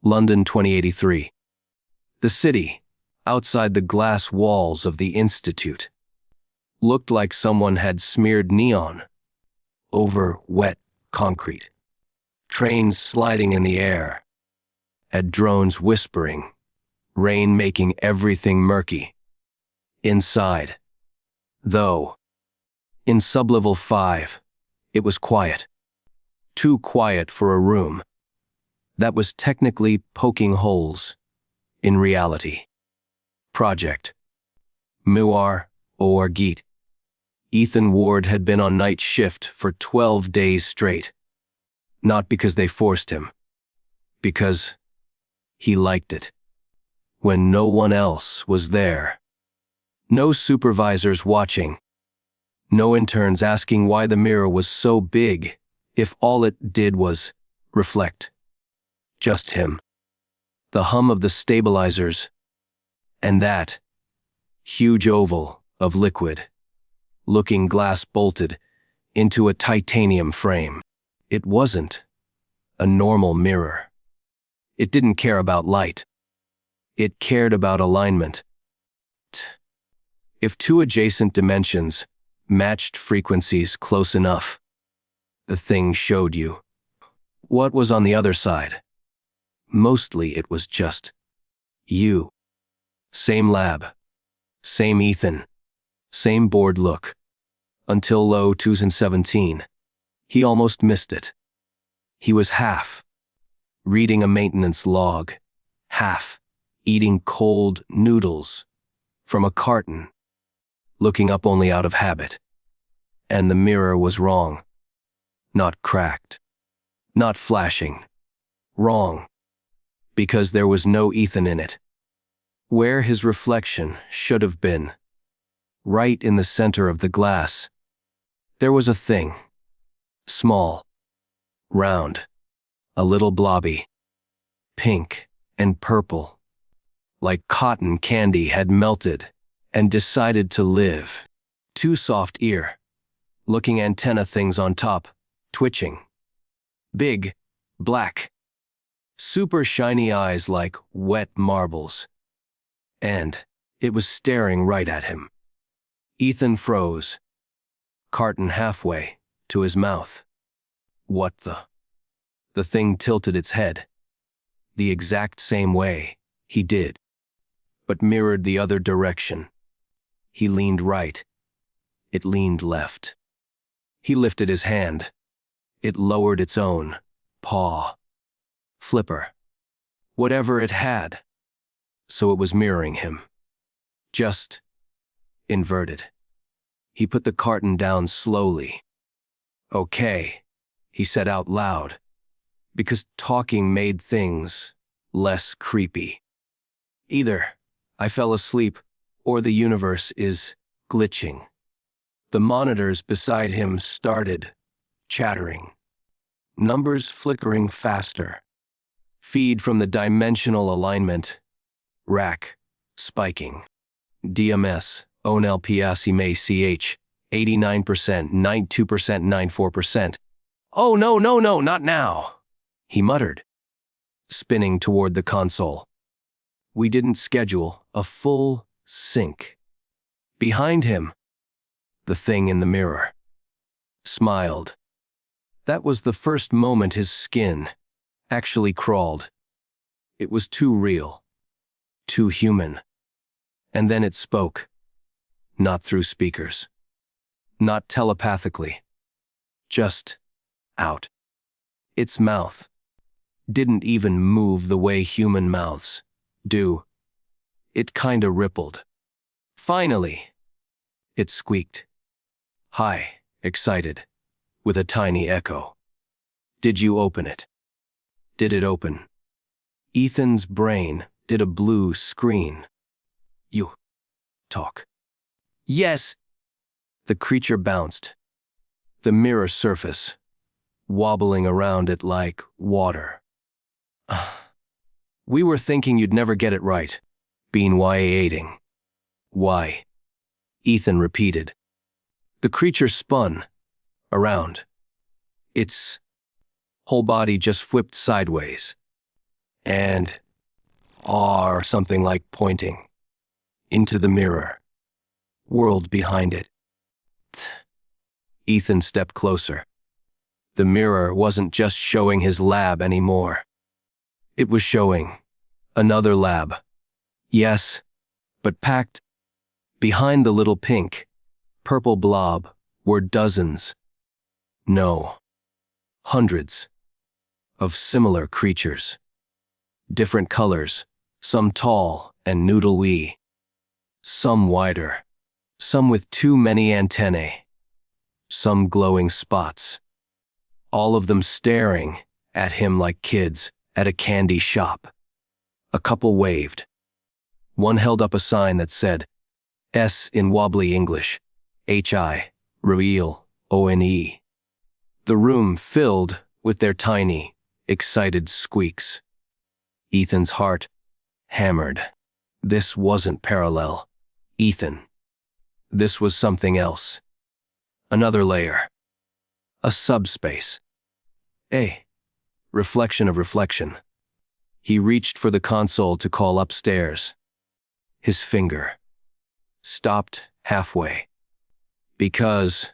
London 2083. The city, outside the glass walls of the Institute, looked like someone had smeared neon over wet concrete. Trains sliding in the air, and drones whispering, rain making everything murky. Inside, though, in sublevel 5, it was quiet. Too quiet for a room that was technically poking holes in reality. Project Norh Audiobooks. Ethan Ward had been on night shift for 12 days straight. Not because they forced him, because he liked it. When no one else was there. No supervisors watching. No interns asking why the mirror was so big if all it did was reflect. Just him. The hum of the stabilizers. And that huge oval of liquid, looking glass-bolted into a titanium frame. It wasn't a normal mirror. It didn't care about light. It cared about alignment. If two adjacent dimensions matched frequencies close enough, the thing showed you what was on the other side. Mostly it was just you. Same lab, same Ethan, same bored look. Until low 2017, he almost missed it. He was half reading a maintenance log, half eating cold noodles from a carton, looking up only out of habit. And the mirror was wrong. Not cracked. Not flashing. Wrong. Because there was no Ethan in it. Where his reflection should have been, right in the center of the glass, there was a thing. Small. Round. A little blobby. Pink and purple. Like cotton candy had melted and decided to live. Two soft ear, looking antenna things on top, twitching. Big, black. Super shiny eyes like wet marbles. And it was staring right at him. Ethan froze. Carton halfway to his mouth. What the? The thing tilted its head. The exact same way he did, but mirrored the other direction. He leaned right. It leaned left. He lifted his hand. It lowered its own paw. Flipper. Whatever it had. So it was mirroring him. Just inverted. He put the carton down slowly. Okay, he said out loud, because talking made things less creepy. Either I fell asleep or the universe is glitching. The monitors beside him started chattering. Numbers flickering faster. Feed from the dimensional alignment. Rack spiking. DMS, ONLPSIMA CH, 89%, 92%, 94%. Oh no, not now, he muttered, spinning toward the console. We didn't schedule a full sync. Behind him, the thing in the mirror smiled. That was the first moment his skin actually crawled. It was too real, too human. And then it spoke. Not through speakers. Not telepathically. Just out. Its mouth didn't even move the way human mouths do. It kinda rippled. Finally, it squeaked. High, excited, with a tiny echo. Did you open it? Did it open? Ethan's brain did a blue screen. You talk. Yes. The creature bounced. The mirror surface, wobbling around it like water. We were thinking you'd never get it right. Been YA-ating. Why? Ethan repeated. The creature spun around. Its whole body just flipped sideways. and or something like pointing into the mirror, world behind it. Ethan stepped closer. The mirror wasn't just showing his lab anymore. It was showing another lab. Yes, but packed behind the little pink, purple blob were dozens, no, hundreds of similar creatures. Different colors, some tall and noodle-wee, some wider, some with too many antennae, some glowing spots. All of them staring at him like kids at a candy shop. A couple waved. One held up a sign that said, S in wobbly English, H-I, real, O-N-E. The room filled with their tiny, excited squeaks. Ethan's heart hammered. This wasn't parallel, Ethan. This was something else. Another layer. A subspace. A reflection of reflection. He reached for the console to call upstairs. His finger stopped halfway. Because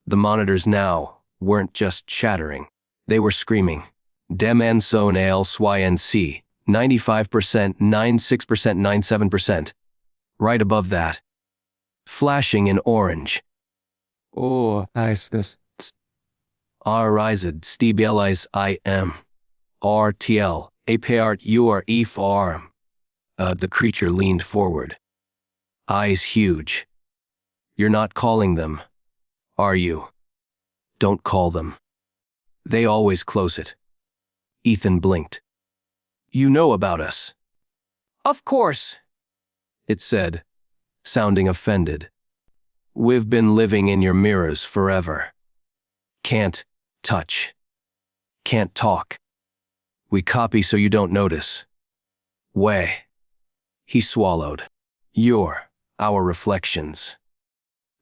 the monitors now weren't just chattering. They were screaming. Dem en son al SYNC, 95%, 96%, 97%. Right above that, flashing in orange. Oh, is this? R-I-Z, stabilize I-M. R-T-L, A-P-R, U-R-E-F-R. The creature leaned forward. Eyes huge. You're not calling them, are you? Don't call them. They always close it. Ethan blinked. You know about us. Of course, it said, sounding offended. We've been living in your mirrors forever. Can't touch. Can't talk. We copy so you don't notice. Way. He swallowed. You're our reflections.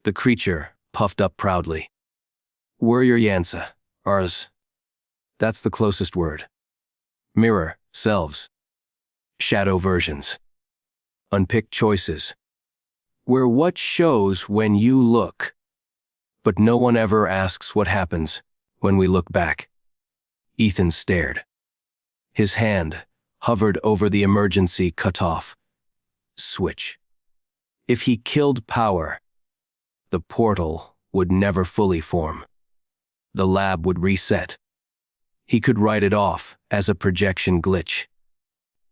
The creature puffed up proudly. We're your Yansa, ours. That's the closest word. Mirror, selves. Shadow versions. Unpicked choices. We're what shows when you look. But no one ever asks what happens when we look back. Ethan stared. His hand hovered over the emergency cutoff switch. If he killed power, the portal would never fully form. The lab would reset. He could write it off as a projection glitch.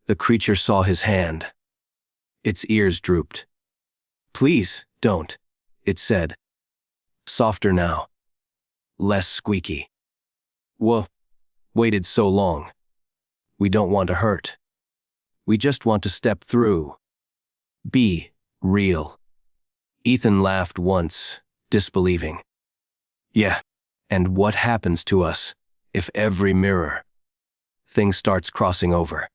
The creature saw his hand. Its ears drooped. Please, don't, it said. Softer now. Less squeaky. Waited so long. We don't want to hurt. We just want to step through. Be real. Ethan laughed once, disbelieving. Yeah, and what happens to us if every mirror thing starts crossing over?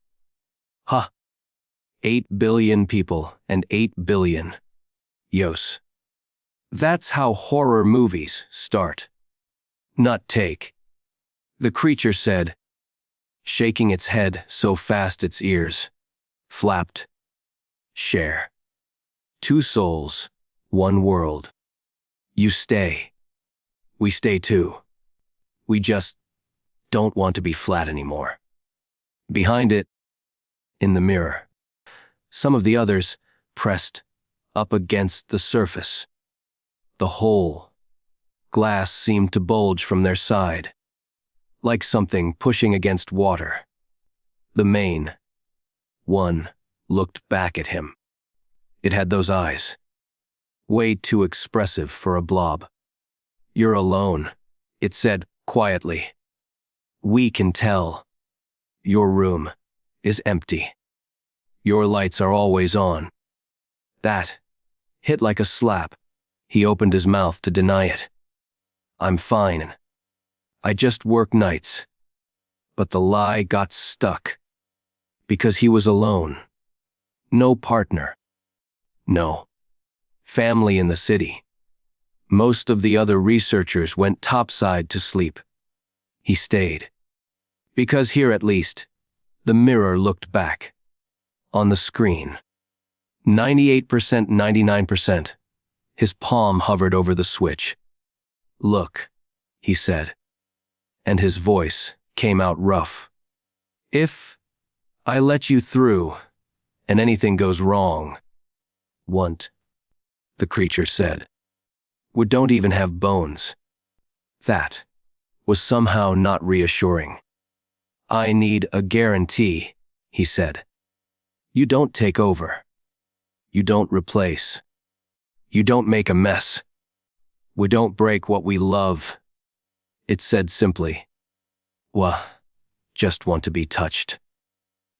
8 billion people and 8 billion. Yos. That's how horror movies start. Not take. The creature said, shaking its head so fast its ears flapped. Share. 2 souls, 1 world. You stay. We stay too. We just don't want to be flat anymore. Behind it, in the mirror, some of the others pressed up against the surface. The whole glass seemed to bulge from their side, like something pushing against water. The main one looked back at him. It had those eyes, way too expressive for a blob. You're alone, it said quietly. We can tell. Your room is empty. Your lights are always on. That hit like a slap. He opened his mouth to deny it. I'm fine. I just work nights. But the lie got stuck. Because he was alone. No partner. No family in the city. Most of the other researchers went topside to sleep. He stayed. Because here at least, The mirror looked back. On the screen. 98%, 99%. His palm hovered over the switch. "Look," he said, and his voice came out rough. "If I let you through, and anything goes wrong." "Want?" the creature said. "We don't even have bones." That was somehow not reassuring. "I need a guarantee," he said. "You don't take over. You don't replace. You don't make a mess. We don't break what we love." It said simply. "Wah, just want to be touched."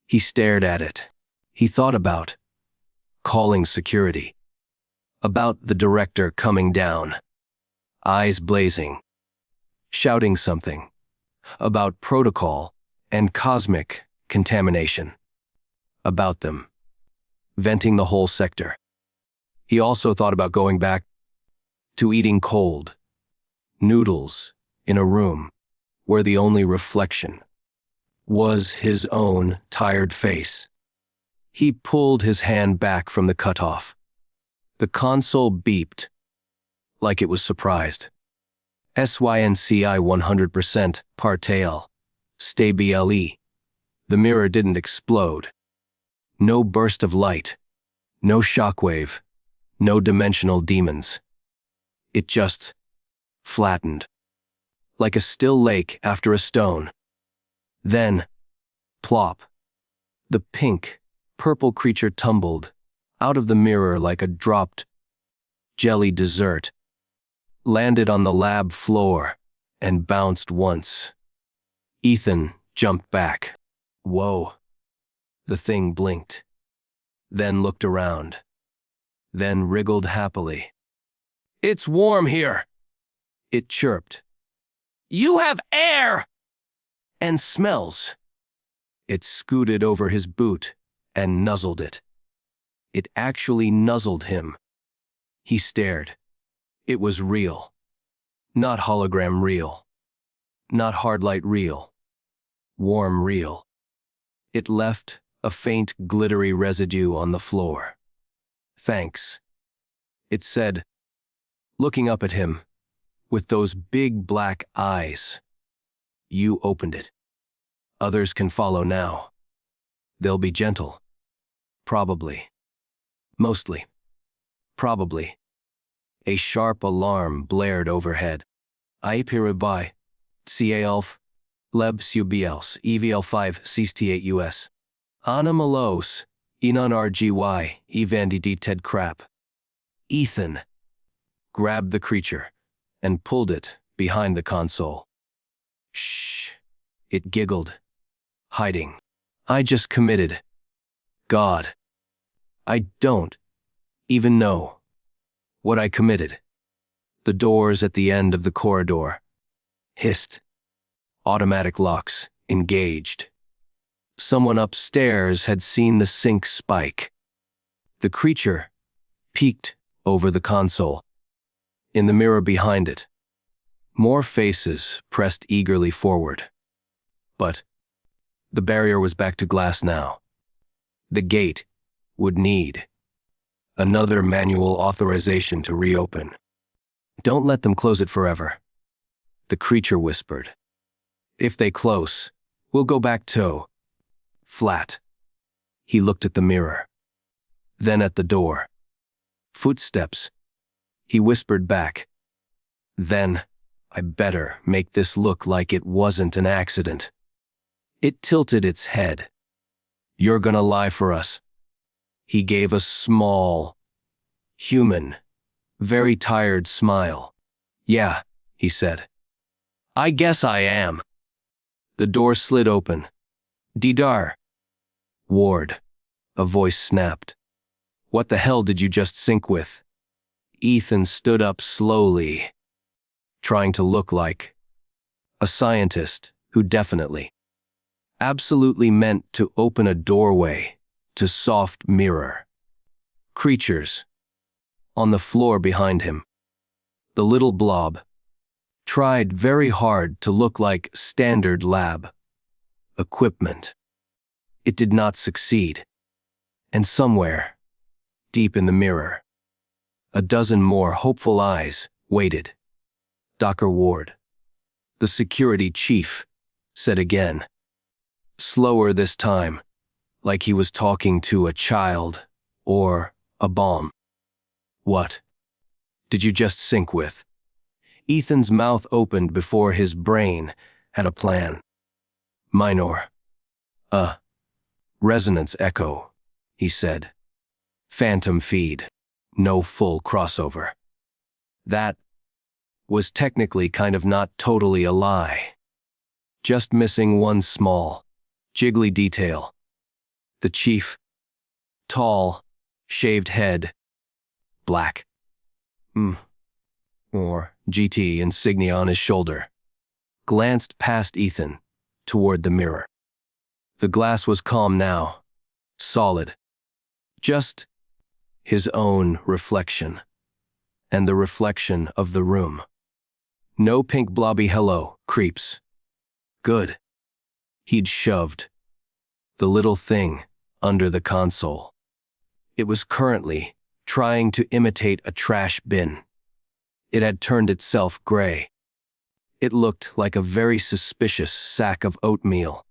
He stared at it. He thought about calling security. About the director coming down, eyes blazing, shouting something. About protocol and cosmic contamination. About them. Venting the whole sector. He also thought about going back to eating cold noodles in a room where the only reflection was his own tired face. He pulled his hand back from the cutoff. The console beeped, like it was surprised. SYNCI 100%, Partail. Stay BLE. The mirror didn't explode. No burst of light. No shockwave. No dimensional demons. It just flattened. Like a still lake after a stone. Then, plop. The pink, purple creature tumbled out of the mirror like a dropped jelly dessert, landed on the lab floor, and bounced once. Ethan jumped back. "Whoa." The thing blinked, then looked around, then wriggled happily. "It's warm here," it chirped. "You have air!" "And smells." It scooted over his boot and nuzzled it. It actually nuzzled him. He stared. It was real. Not hologram real. Not hardlight real. Warm real. It left a faint glittery residue on the floor. "Thanks," it said, looking up at him with those big black eyes. "You opened it. Others can follow now. They'll be gentle. Probably. Mostly. Probably." A sharp alarm blared overhead. "IPRBI, CA-ALF, LEB SUBIELS, EVL5, CST8US. Animalos, Enon RGY, Evandi Ted Crap." Ethan grabbed the creature and pulled it behind the console. "Shh," it giggled, hiding. "I just committed. God, I don't even know what I committed." The doors at the end of the corridor hissed. Automatic locks engaged. Someone upstairs had seen the sync spike. The creature peeked over the console. In the mirror behind it, more faces pressed eagerly forward. But the barrier was back to glass now. The gate would need another manual authorization to reopen. "Don't let them close it forever," the creature whispered. "If they close, we'll go back to flat." He looked at the mirror, then at the door. "Footsteps," he whispered back. "Then, I better make this look like it wasn't an accident." It tilted its head. "You're gonna lie for us." He gave a small, human, very tired smile. "Yeah," he said. "I guess I am." The door slid open. "Didar." "Ward," a voice snapped. "What the hell did you just sync with?" Ethan stood up slowly, trying to look like a scientist who definitely, absolutely meant to open a doorway to soft mirror. Creatures on the floor behind him. The little blob tried very hard to look like standard lab equipment. It did not succeed. And somewhere, deep in the mirror, a dozen more hopeful eyes waited. Dr. Ward, the security chief, said again, slower this time, like he was talking to a child or a bomb. What did you just sync with? Ethan's mouth opened before his brain had a plan. Minor. Resonance echo, he said. Phantom feed. No full crossover. That was technically kind of not totally a lie. Just missing one small, jiggly detail. The chief, tall, shaved head, black. Or GT insignia on his shoulder, glanced past Ethan toward the mirror. The glass was calm now, solid. Just his own reflection, and the reflection of the room. No pink blobby hello, creeps. Good. He'd shoved the little thing under the console. It was currently trying to imitate a trash bin. It had turned itself gray. It looked like a very suspicious sack of oatmeal.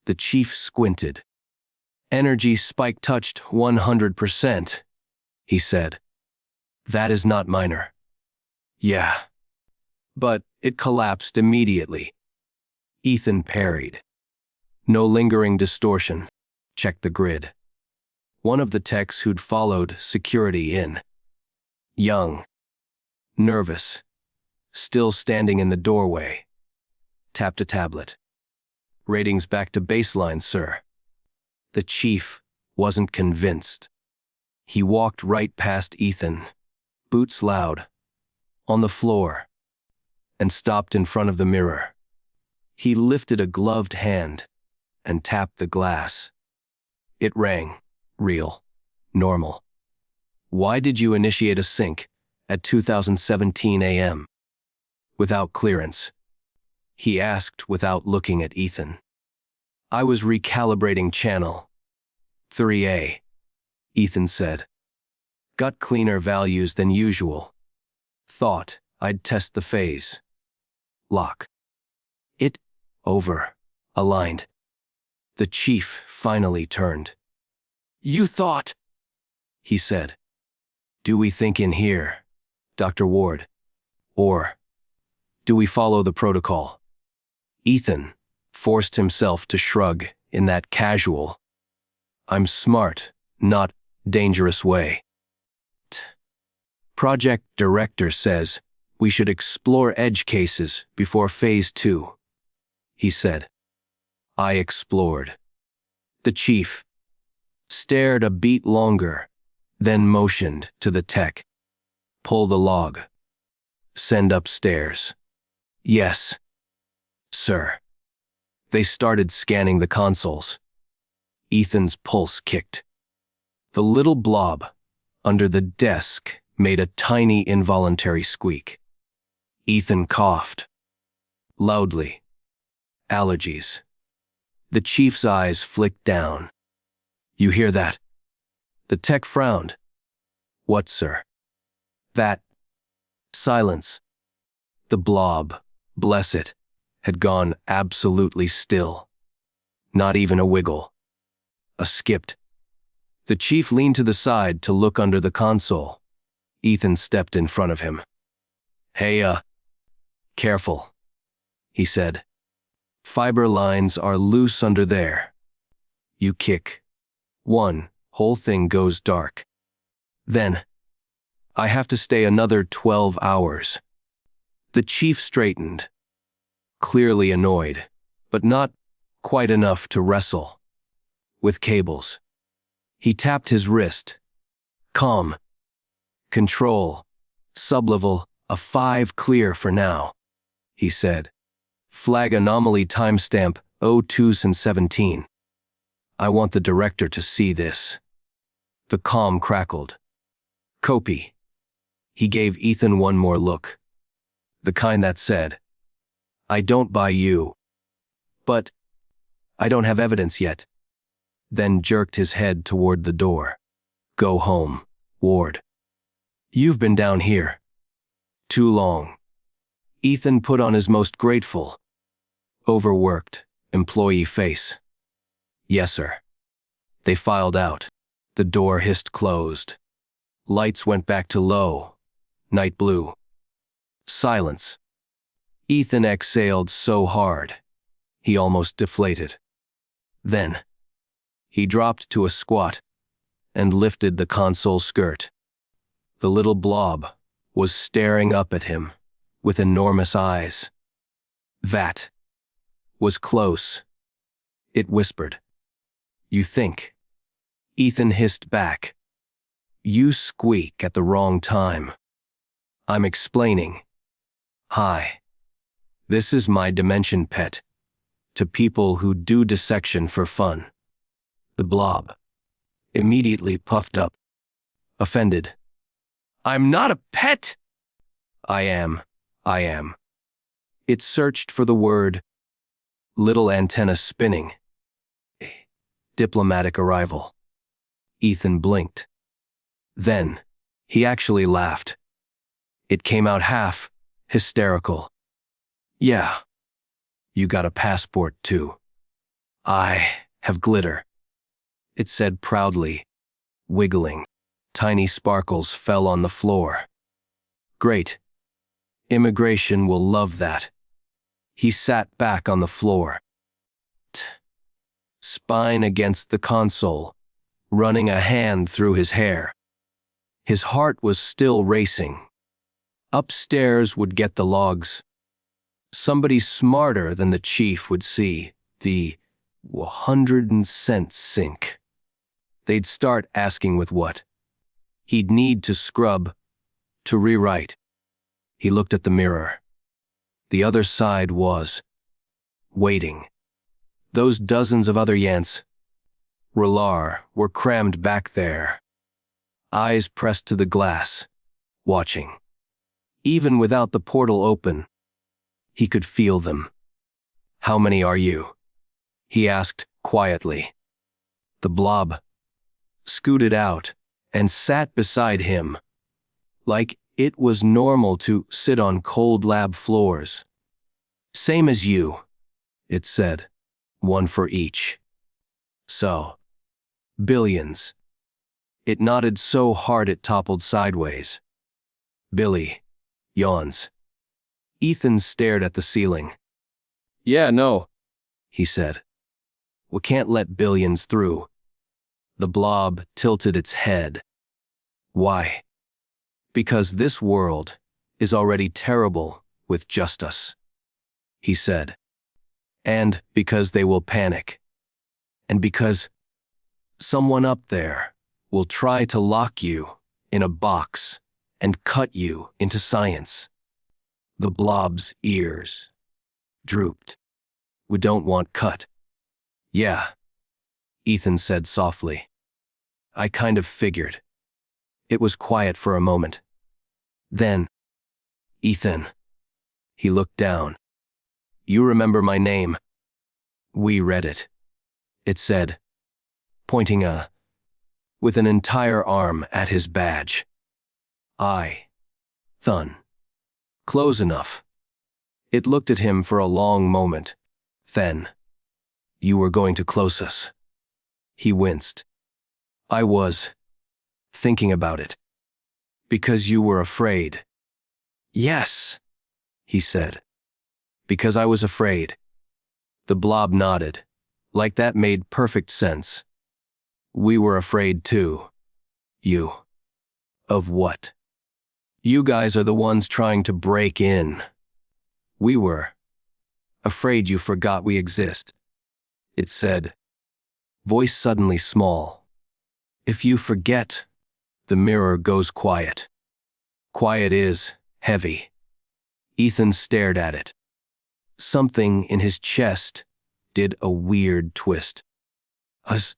The chief squinted. Energy spike touched 100%, he said. That is not minor. Yeah. But it collapsed immediately. Ethan parried. No lingering distortion. Checked the grid. One of the techs who'd followed security in. Young. Nervous. Still standing in the doorway. Tapped a tablet. Ratings back to baseline, sir. The chief wasn't convinced. He walked right past Ethan, boots loud, on the floor, and stopped in front of the mirror. He lifted a gloved hand and tapped the glass. It rang, real, normal. Why did you initiate a sync at 2017 a.m. without clearance? He asked without looking at Ethan. I was recalibrating channel 3A, Ethan said. Got cleaner values than usual. Thought I'd test the phase. Lock. It over. Aligned. The chief finally turned. You thought, he said. Do we think in here, Dr. Ward? Or do we follow the protocol? Ethan forced himself to shrug in that casual, I'm smart, not dangerous way. Project director says we should explore edge cases before phase 2, he said. I explored. The chief stared a beat longer, then motioned to the tech. Pull the log. Send upstairs. Yes, sir. They started scanning the consoles. Ethan's pulse kicked. The little blob under the desk made a tiny involuntary squeak. Ethan coughed. Loudly. Allergies. The chief's eyes flicked down. You hear that? The tech frowned. What, sir? That. Silence. The blob, bless it, had gone absolutely still. Not even a wiggle. A skipped. The chief leaned to the side to look under the console. Ethan stepped in front of him. Hey, careful, he said. Fiber lines are loose under there. You kick. One, whole thing goes dark. Then, I have to stay another 12 hours. The chief straightened, clearly annoyed, but not quite enough to wrestle with cables. He tapped his wrist. Calm. Control. Sublevel, a 5 clear for now, he said. Flag anomaly timestamp 02/17. I want the director to see this. The comm crackled. Copy. He gave Ethan one more look. The kind that said, I don't buy you. But I don't have evidence yet. then jerked his head toward the door. Go home, Ward. You've been down here too long. Ethan put on his most grateful, overworked employee face. Yes, sir. They filed out. The door hissed closed. Lights went back to low, night blue. Silence. Ethan exhaled so hard, he almost deflated. Then, he dropped to a squat and lifted the console skirt. The little blob was staring up at him with enormous eyes. That was close. It whispered. You think? Ethan hissed back. You squeak at the wrong time. I'm explaining. Hi. This is my dimension pet. To people who do dissection for fun. The blob immediately puffed up, offended. I'm not a pet! I am. It searched for the word, little antenna spinning. Diplomatic arrival. Ethan blinked. Then, he actually laughed. It came out half hysterical. Yeah. You got a passport too. I have glitter. It said proudly, wiggling. Tiny sparkles fell on the floor. Great. Immigration will love that. He sat back on the floor. Spine against the console, running a hand through his hair. His heart was still racing. Upstairs would get the logs. Somebody smarter than the chief would see the 100-cent sink. They'd start asking with what. He'd need to scrub, to rewrite. He looked at the mirror. The other side was waiting. Those dozens of other Yants, Relar, were crammed back there, eyes pressed to the glass, watching. Even without the portal open, he could feel them. How many are you? He asked quietly. The blob scooted out and sat beside him, like it was normal to sit on cold lab floors. Same as you, it said, one for each. So, billions. It nodded so hard it toppled sideways. Billy yawns. Ethan stared at the ceiling. Yeah, no, he said. We can't let billions through. The blob tilted its head. Why? Because this world is already terrible with just us, he said. And because they will panic. And because someone up there will try to lock you in a box and cut you into science. The blob's ears drooped. We don't want cut. Yeah, Ethan said softly. I kind of figured. It was quiet for a moment. Then, Ethan. He looked down. You remember my name? We read it. It said, pointing with an entire arm at his badge. Thun. Close enough. It looked at him for a long moment. Then, you were going to close us. He winced. I was thinking about it. Because you were afraid. Yes, he said. Because I was afraid. The blob nodded, like that made perfect sense. We were afraid too. You. Of what? You guys are the ones trying to break in. We were afraid you forgot we exist. It said, voice suddenly small. If you forget, the mirror goes quiet. Quiet is heavy. Ethan stared at it. Something in his chest did a weird twist. Us?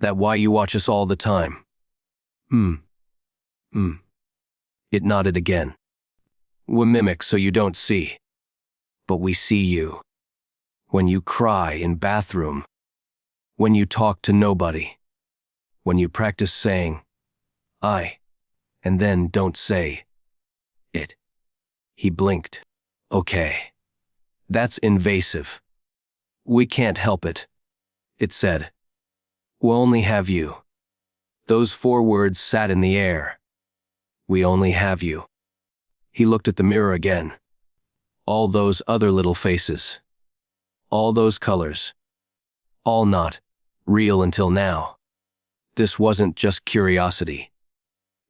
That why you watch us all the time? It nodded again. We mimic so you don't see. But we see you. When you cry in bathroom. When you talk to nobody. When you practice saying, I, and then don't say it. He blinked. Okay. That's invasive. We can't help it. It said. We'll only have you. Those 4 words sat in the air. We only have you. He looked at the mirror again. All those other little faces. All those colors. All not real until now. This wasn't just curiosity.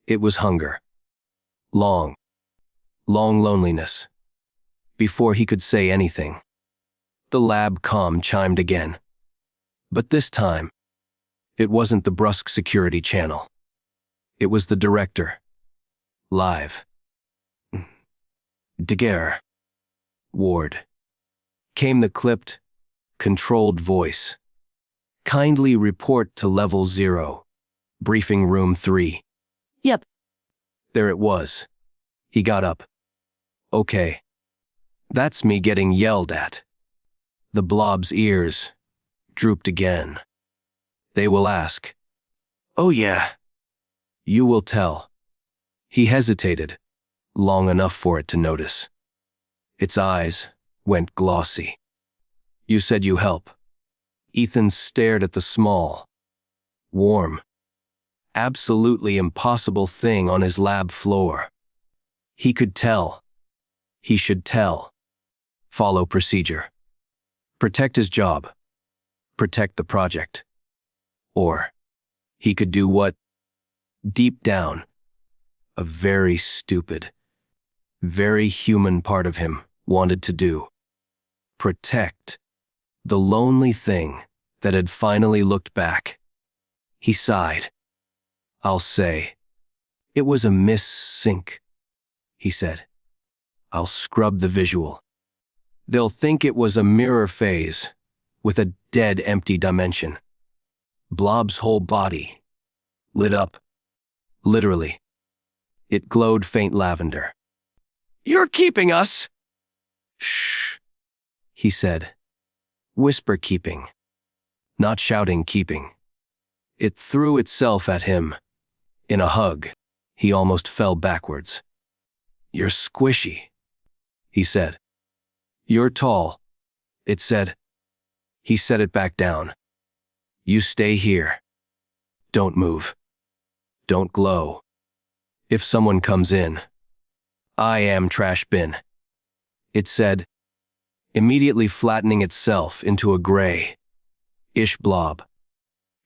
It was hunger. Long loneliness. Before he could say anything, the lab comm chimed again. But this time, it wasn't the brusque security channel. It was the director. Live. Daguerre. Ward. Came the clipped, controlled voice. Kindly report to level 0. Briefing room 3. Yep. There it was. He got up. Okay. That's me getting yelled at. The blob's ears drooped again. They will ask. Oh yeah. You will tell. He hesitated, long enough for it to notice. Its eyes went glossy. You said you help. Ethan stared at the small, warm, absolutely impossible thing on his lab floor. He could tell. He should tell. Follow procedure. Protect his job. Protect the project. Or he could do what, deep down, a very stupid, very human part of him wanted to do. Protect the lonely thing that had finally looked back. He sighed. I'll say, it was a miss-sync, he said. I'll scrub the visual. They'll think it was a mirror phase with a dead empty dimension. Blob's whole body lit up. Literally. It glowed faint lavender. You're keeping us! Shh, he said. Whisper keeping. Not shouting keeping. It threw itself at him. In a hug, he almost fell backwards. You're squishy, he said. You're tall, it said. He set it back down. You stay here. Don't move. Don't glow. If someone comes in, I am trash bin, it said, immediately flattening itself into a gray-ish blob.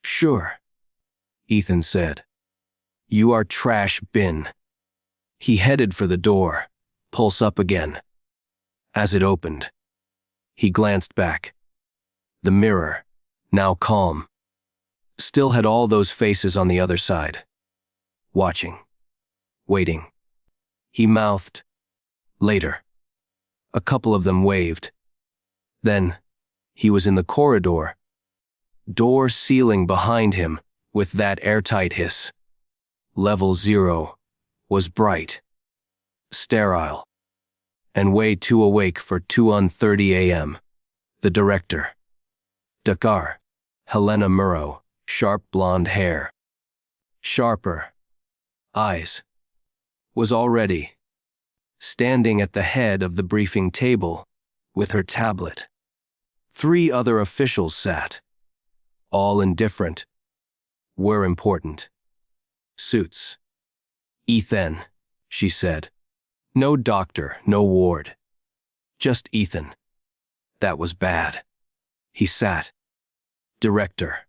Sure, Ethan said. You are trash bin. He headed for the door, pulse up again. As it opened, he glanced back. The mirror, now calm, still had all those faces on the other side. Watching. Waiting. He mouthed, later. A couple of them waved. Then, he was in the corridor. Door sealing behind him with that airtight hiss. Level 0 was bright, sterile, and way too awake for 2:30 a.m. The director. Dakar, Helena Murrow, sharp blonde hair. Sharper eyes. Was already standing at the head of the briefing table with her tablet. 3 other officials sat. All indifferent. Were important. Suits. Ethan, she said. No doctor, no ward. Just Ethan. That was bad. He sat. Director.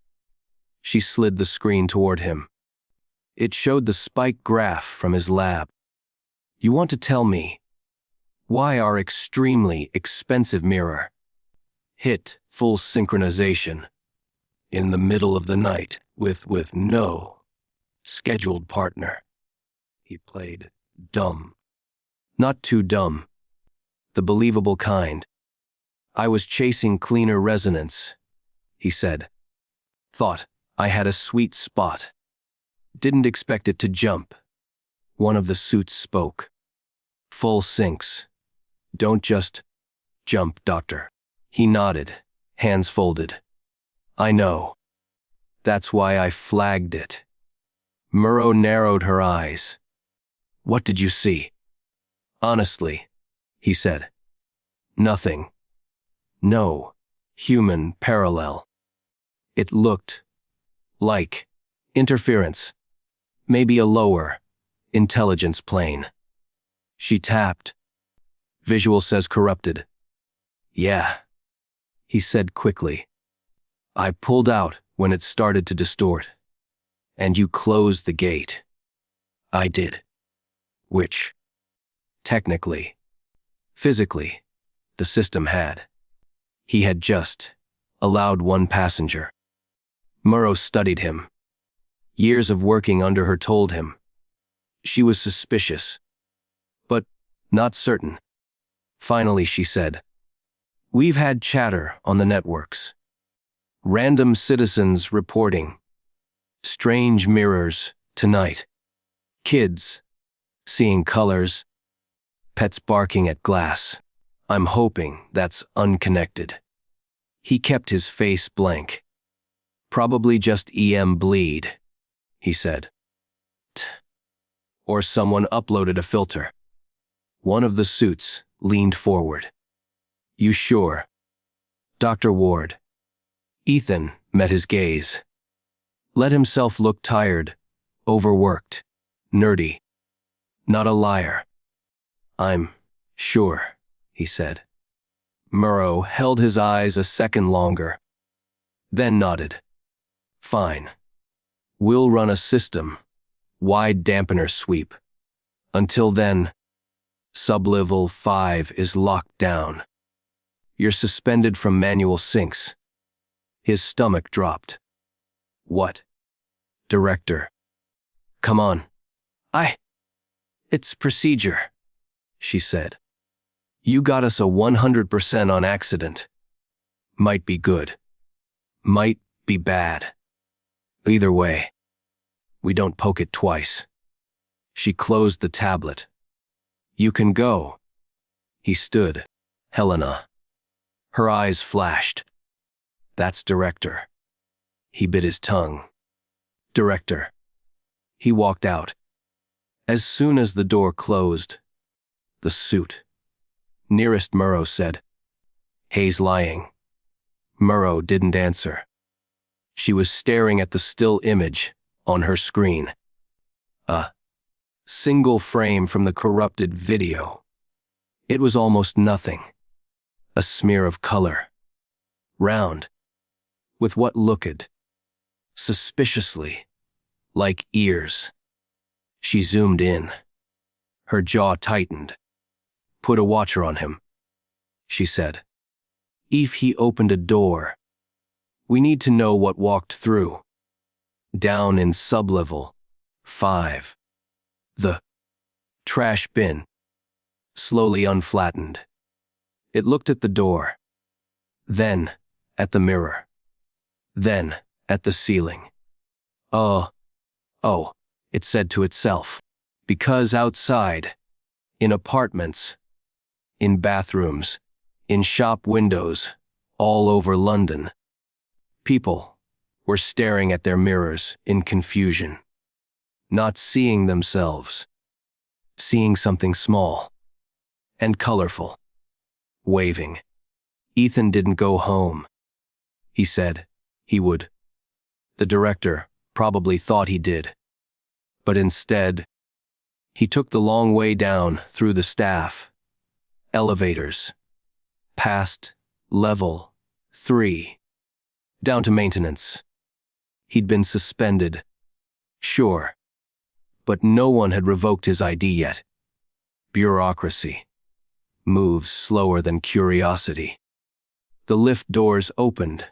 She slid the screen toward him. It showed the spike graph from his lab. You want to tell me why our extremely expensive mirror hit full synchronization in the middle of the night with no scheduled partner? He played dumb. Not too dumb. The believable kind. I was chasing cleaner resonance, he said. Thought I had a sweet spot. Didn't expect it to jump. One of the suits spoke. Full syncs. Don't just jump, doctor. He nodded, hands folded. I know. That's why I flagged it. Murrow narrowed her eyes. What did you see? Honestly, he said. Nothing. No human parallel. It looked like interference. Maybe a lower intelligence plane. She tapped. Visual says corrupted. Yeah, he said quickly. I pulled out when it started to distort. And you closed the gate. I did. Which, technically, physically, the system had. He had just allowed one passenger. Murrow studied him. Years of working under her told him. She was suspicious, but not certain. Finally, she said, We've had chatter on the networks. Random citizens reporting. Strange mirrors tonight. Kids seeing colors. Pets barking at glass. I'm hoping that's unconnected. He kept his face blank. Probably just EM bleed, he said. Or someone uploaded a filter. One of the suits leaned forward. You sure? Dr. Ward. Ethan met his gaze. Let himself look tired, overworked, nerdy. Not a liar. I'm sure, he said. Murrow held his eyes a second longer, then nodded. Fine. We'll run a system, wide dampener sweep. Until then, sublevel 5 is locked down. You're suspended from manual syncs. His stomach dropped. What? Director. Come on. It's procedure, she said. You got us a 100% on accident. Might be good. Might be bad. Either way, we don't poke it twice. She closed the tablet. You can go. He stood. Helena. Her eyes flashed. That's Director. He bit his tongue. Director. He walked out. As soon as the door closed, the suit. Nearest Murrow said, Hayes lying. Murrow didn't answer. She was staring at the still image on her screen. A single frame from the corrupted video. It was almost nothing. A smear of color. Round. With what looked suspiciously like ears. She zoomed in. Her jaw tightened. Put a watcher on him, she said. If he opened a door, we need to know what walked through. Down in sublevel 5. The trash bin slowly unflattened. It looked at the door, then at the mirror, then at the ceiling. Oh, it said to itself. Because outside, in apartments, in bathrooms, in shop windows, all over London, people were staring at their mirrors in confusion, not seeing themselves, seeing something small and colorful, waving. Ethan didn't go home. He said he would. The director probably thought he did. But instead, he took the long way down through the staff, elevators, past level 3, down to maintenance. He'd been suspended, sure, but no one had revoked his ID yet. Bureaucracy moves slower than curiosity. The lift doors opened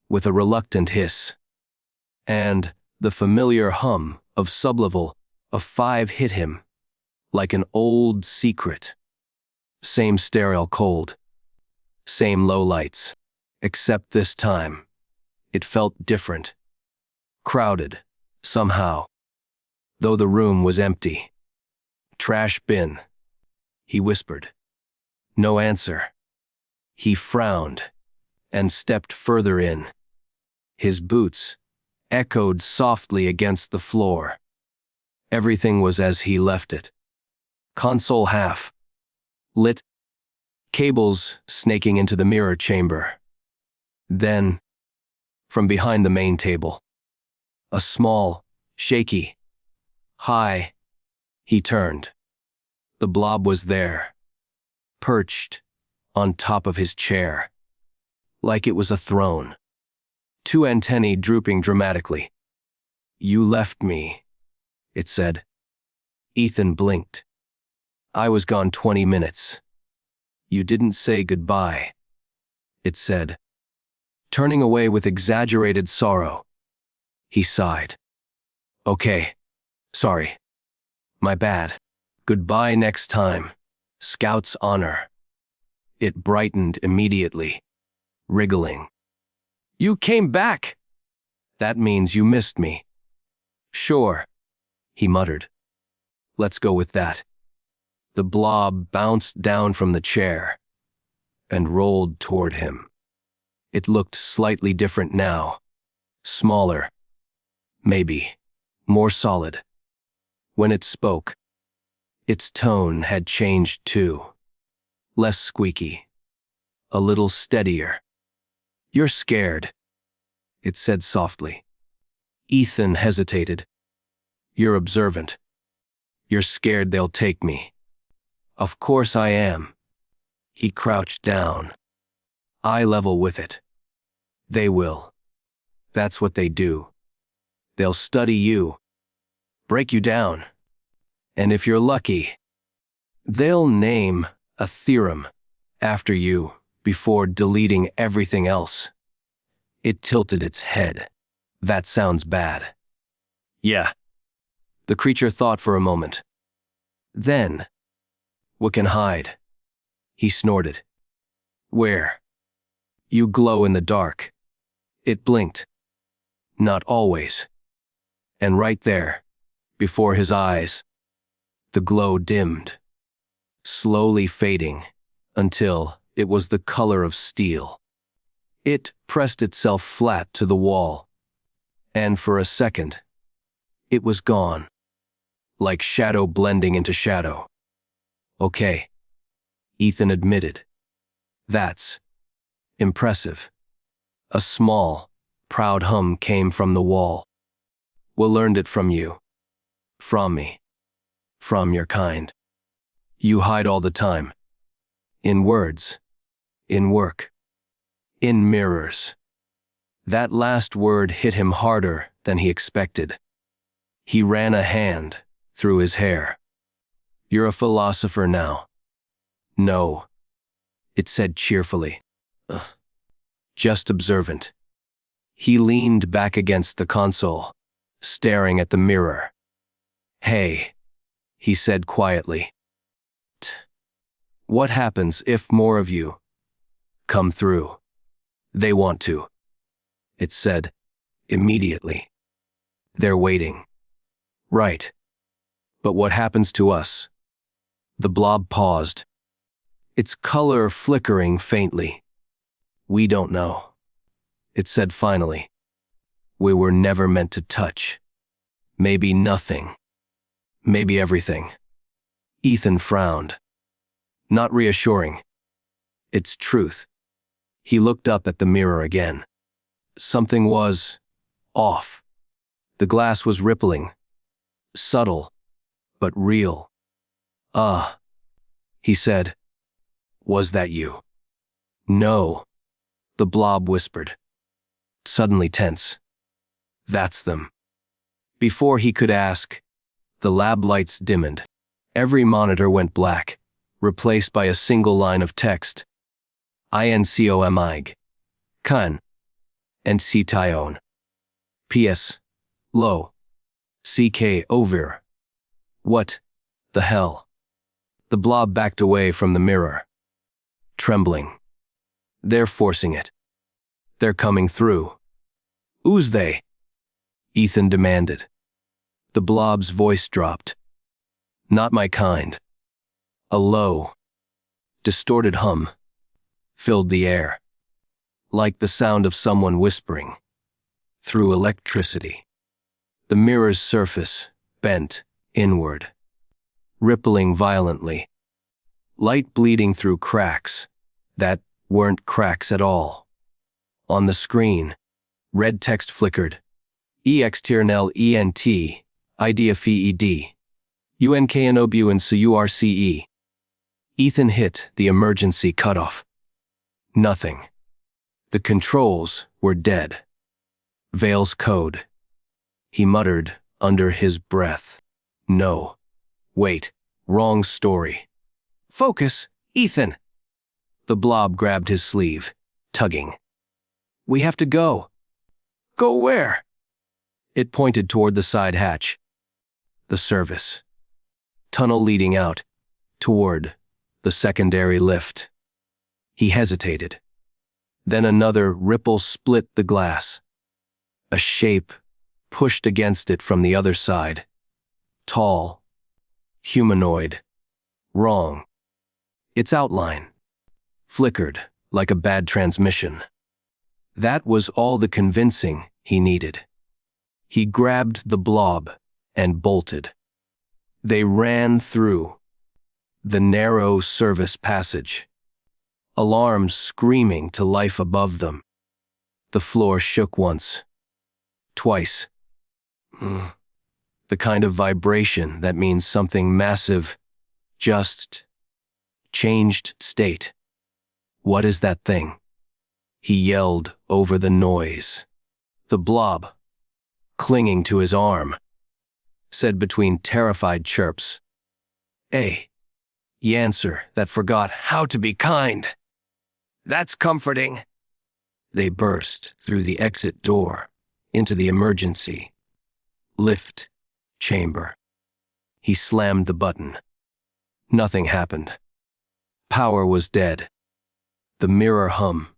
with a reluctant hiss, and the familiar hum of sublevel of 5 hit him like an old secret. Same sterile cold, same low lights, except this time, it felt different. Crowded, somehow, though the room was empty. Trash bin, he whispered. No answer. He frowned and stepped further in. His boots echoed softly against the floor. Everything was as he left it. Console half lit, cables snaking into the mirror chamber. Then, from behind the main table, a small, shaky, hi, he turned. The blob was there, perched on top of his chair, like it was a throne. Two antennae drooping dramatically. "You left me," it said. Ethan blinked. "I was gone 20 minutes. You didn't say goodbye," it said, turning away with exaggerated sorrow. He sighed. "Okay, sorry. My bad. Goodbye next time. Scout's honor." It brightened immediately, wriggling. "You came back! That means you missed me." "Sure," he muttered. "Let's go with that." The blob bounced down from the chair and rolled toward him. It looked slightly different now. Smaller. Maybe more solid. When it spoke, its tone had changed too. Less squeaky. A little steadier. "You're scared," it said softly. Ethan hesitated. "You're observant. You're scared they'll take me." "Of course I am." He crouched down. Eye level with it. "They will. That's what they do. They'll study you. Break you down. And if you're lucky, they'll name a theorem after you before deleting everything else." It tilted its head. "That sounds bad." "Yeah." The creature thought for a moment. Then, "What can hide?" He snorted. "Where?" "You glow in the dark." It blinked. "Not always." And right there, before his eyes, the glow dimmed, slowly fading, until it was the color of steel. It pressed itself flat to the wall, and for a second, it was gone, like shadow blending into shadow. "Okay," Ethan admitted. "That's impressive." A small, proud hum came from the wall. "We learned it from you. From me. From your kind. You hide all the time. In words. In work. In mirrors." That last word hit him harder than he expected. He ran a hand through his hair. "You're a philosopher now." "No," it said cheerfully. Just observant." He leaned back against the console, staring at the mirror. "Hey," he said quietly. "What happens if more of you come through?" "They want to," it said, immediately. "They're waiting." "Right. But what happens to us?" The blob paused, its color flickering faintly. "We don't know," it said finally. "We were never meant to touch. Maybe nothing. Maybe everything." Ethan frowned. Not reassuring. It's truth. He looked up at the mirror again. Something was off. The glass was rippling. Subtle, but real. "Ah," he said. "Was that you?" "No," the blob whispered, suddenly tense. "That's them." Before he could ask, the lab lights dimmed. Every monitor went black, replaced by a single line of text. "INCOMIG. Kun. And CTION. PS. Low. CK over." "What the hell?" The blob backed away from the mirror, trembling. "They're forcing it. They're coming through." "Who's they?" Ethan demanded. The blob's voice dropped. "Not my kind." A low, distorted hum filled the air, like the sound of someone whispering through electricity. The mirror's surface bent inward, rippling violently, light bleeding through cracks that weren't cracks at all. On the screen, red text flickered. External ENT, idea FED. UNKNOBUN CURCE. Ethan hit the emergency cutoff. Nothing. The controls were dead. Vale's code. He muttered under his breath. No. Wait. Wrong story. Focus, Ethan. The blob grabbed his sleeve, tugging. We have to go. Go where? It pointed toward the side hatch. The service. Tunnel leading out, toward the secondary lift. He hesitated. Then another ripple split the glass. A shape pushed against it from the other side. Tall. Humanoid. Wrong. Its outline flickered like a bad transmission. That was all the convincing he needed. He grabbed the blob and bolted. They ran through the narrow service passage, alarms screaming to life above them. The floor shook once, twice. The kind of vibration that means something massive just changed state. What is that thing? He yelled over the noise. The blob, clinging to his arm, said between terrified chirps, "A Yancer that forgot how to be kind. That's comforting." They burst through the exit door into the emergency lift chamber. He slammed the button. Nothing happened. Power was dead. The mirror hum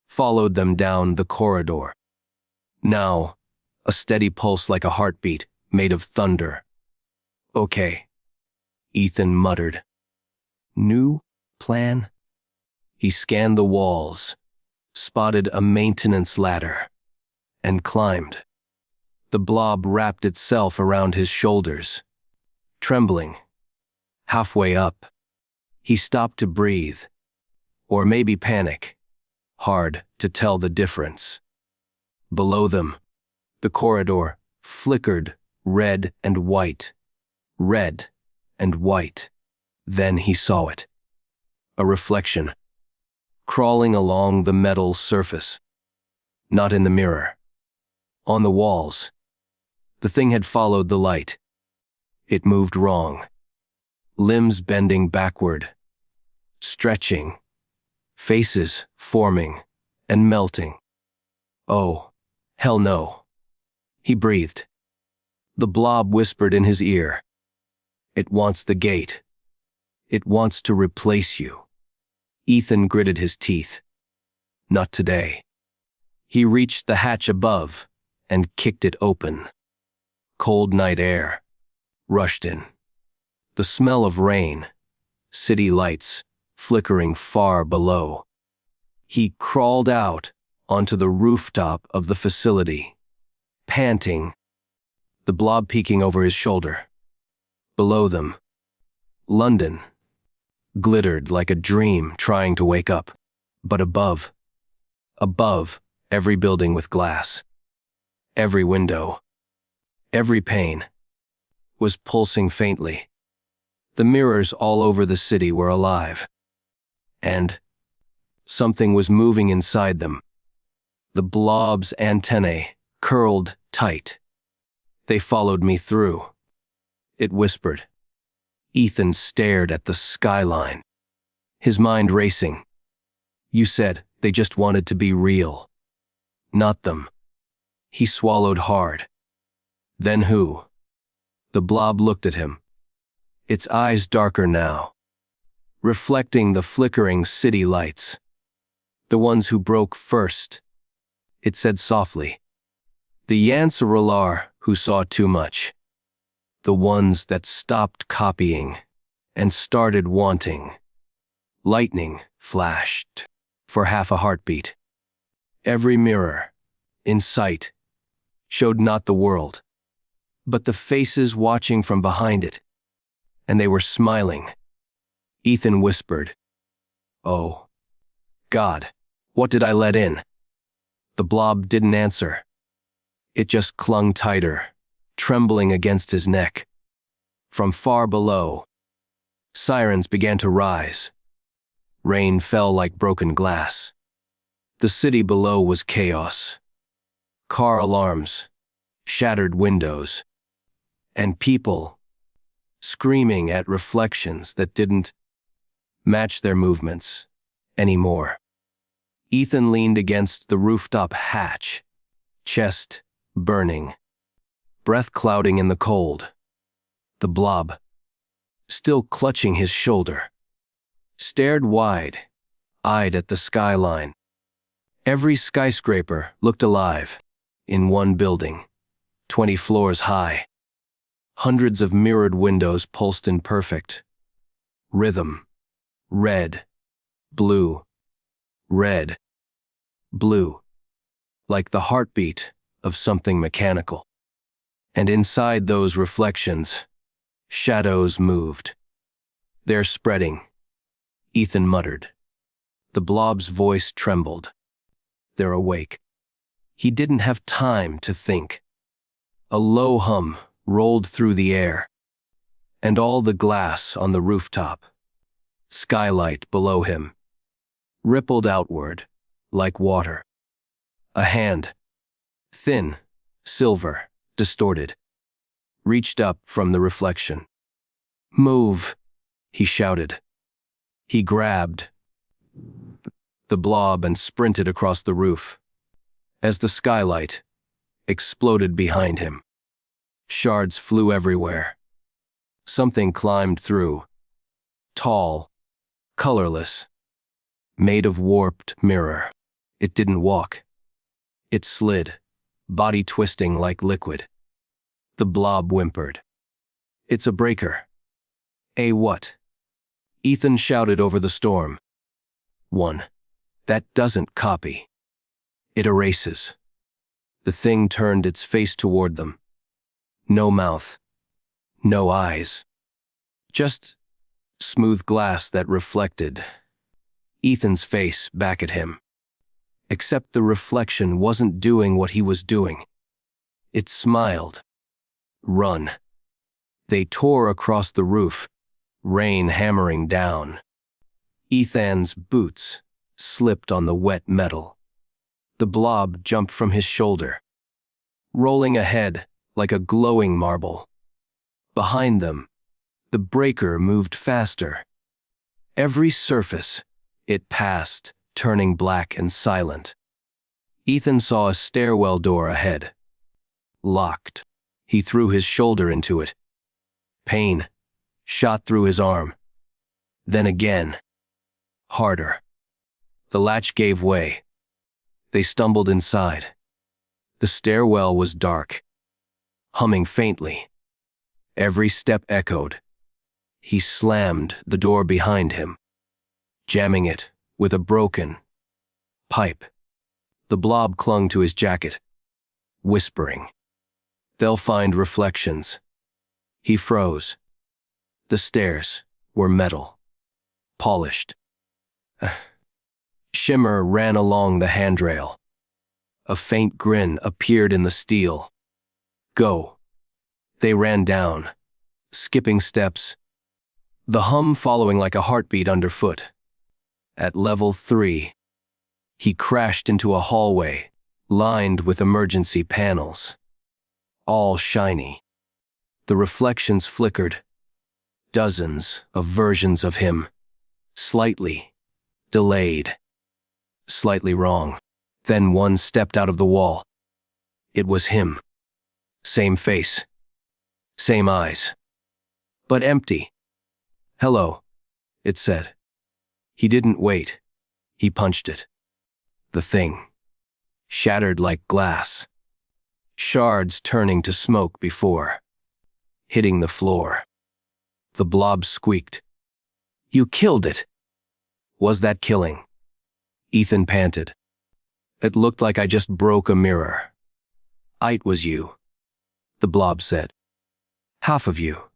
followed them down the corridor. Now, a steady pulse like a heartbeat made of thunder. Okay, Ethan muttered. New plan? He scanned the walls, spotted a maintenance ladder, and climbed. The blob wrapped itself around his shoulders, trembling. Halfway up, he stopped to breathe, or maybe panic. Hard to tell the difference. Below them, the corridor flickered red and white. Red and white. Then he saw it. A reflection, crawling along the metal surface. Not in the mirror. On the walls. The thing had followed the light. It moved wrong. Limbs bending backward. Stretching. Faces forming and melting. Oh, hell no. He breathed. The blob whispered in his ear. It wants the gate. It wants to replace you. Ethan gritted his teeth. Not today. He reached the hatch above and kicked it open. Cold night air rushed in. The smell of rain, city lights flickering far below. He crawled out onto the rooftop of the facility, panting, the blob peeking over his shoulder. Below them, London glittered like a dream trying to wake up. But above, every building with glass, every window, every pane, was pulsing faintly. The mirrors all over the city were alive. And something was moving inside them. The blob's antennae curled tight. They followed me through. It whispered. Ethan stared at the skyline, his mind racing. You said they just wanted to be real. Not them. He swallowed hard. Then who? The blob looked at him, its eyes darker now, reflecting the flickering city lights. The ones who broke first. It said softly. The Yancerolar who saw too much. The ones that stopped copying and started wanting. Lightning flashed for half a heartbeat. Every mirror, in sight, showed not the world, but the faces watching from behind it, and they were smiling. Ethan whispered, "Oh, God, what did I let in?" The blob didn't answer. It just clung tighter, trembling against his neck. From far below, sirens began to rise. Rain fell like broken glass. The city below was chaos. Car alarms, shattered windows, and people screaming at reflections that didn't match their movements anymore. Ethan leaned against the rooftop hatch, chest burning, breath clouding in the cold. The blob, still clutching his shoulder, stared wide-eyed at the skyline. Every skyscraper looked alive in one building, 20 floors high. Hundreds of mirrored windows pulsed in perfect rhythm. Red, blue, red, blue, like the heartbeat of something mechanical. And inside those reflections, shadows moved. "They're spreading," Ethan muttered. The blob's voice trembled. "They're awake." He didn't have time to think. A low hum rolled through the air, and all the glass on the rooftop, skylight below him, rippled outward like water. A hand, thin, silver, distorted, reached up from the reflection. "Move," he shouted. He grabbed the blob and sprinted across the roof. As the skylight exploded behind him, shards flew everywhere. Something climbed through, tall, colorless, made of warped mirror. It didn't walk. It slid, body twisting like liquid. The blob whimpered. "It's a breaker." "A what?" Ethan shouted over the storm. "One that doesn't copy. It erases." The thing turned its face toward them. No mouth, no eyes, just smooth glass that reflected Ethan's face back at him. Except the reflection wasn't doing what he was doing. It smiled. "Run." They tore across the roof, rain hammering down. Ethan's boots slipped on the wet metal. The blob jumped from his shoulder, rolling ahead like a glowing marble. Behind them, the breaker moved faster. Every surface it passed, turning black and silent. Ethan saw a stairwell door ahead. Locked. He threw his shoulder into it. Pain shot through his arm. Then again. Harder. The latch gave way. They stumbled inside. The stairwell was dark, humming faintly. Every step echoed. He slammed the door behind him, jamming it with a broken pipe. The blob clung to his jacket, whispering, "They'll find reflections." He froze. The stairs were metal, polished. A shimmer ran along the handrail. A faint grin appeared in the steel. "Go." They ran down, skipping steps, the hum following like a heartbeat underfoot. At level 3, he crashed into a hallway lined with emergency panels, all shiny. The reflections flickered. Dozens of versions of him, slightly delayed, slightly wrong. Then one stepped out of the wall. It was him. Same face, same eyes, but empty. "Hello," it said. He didn't wait. He punched it. The thing shattered like glass, shards turning to smoke before hitting the floor. The blob squeaked. "You killed it." "Was that killing?" Ethan panted. "It looked like I just broke a mirror." It was you, the blob said. Half of you.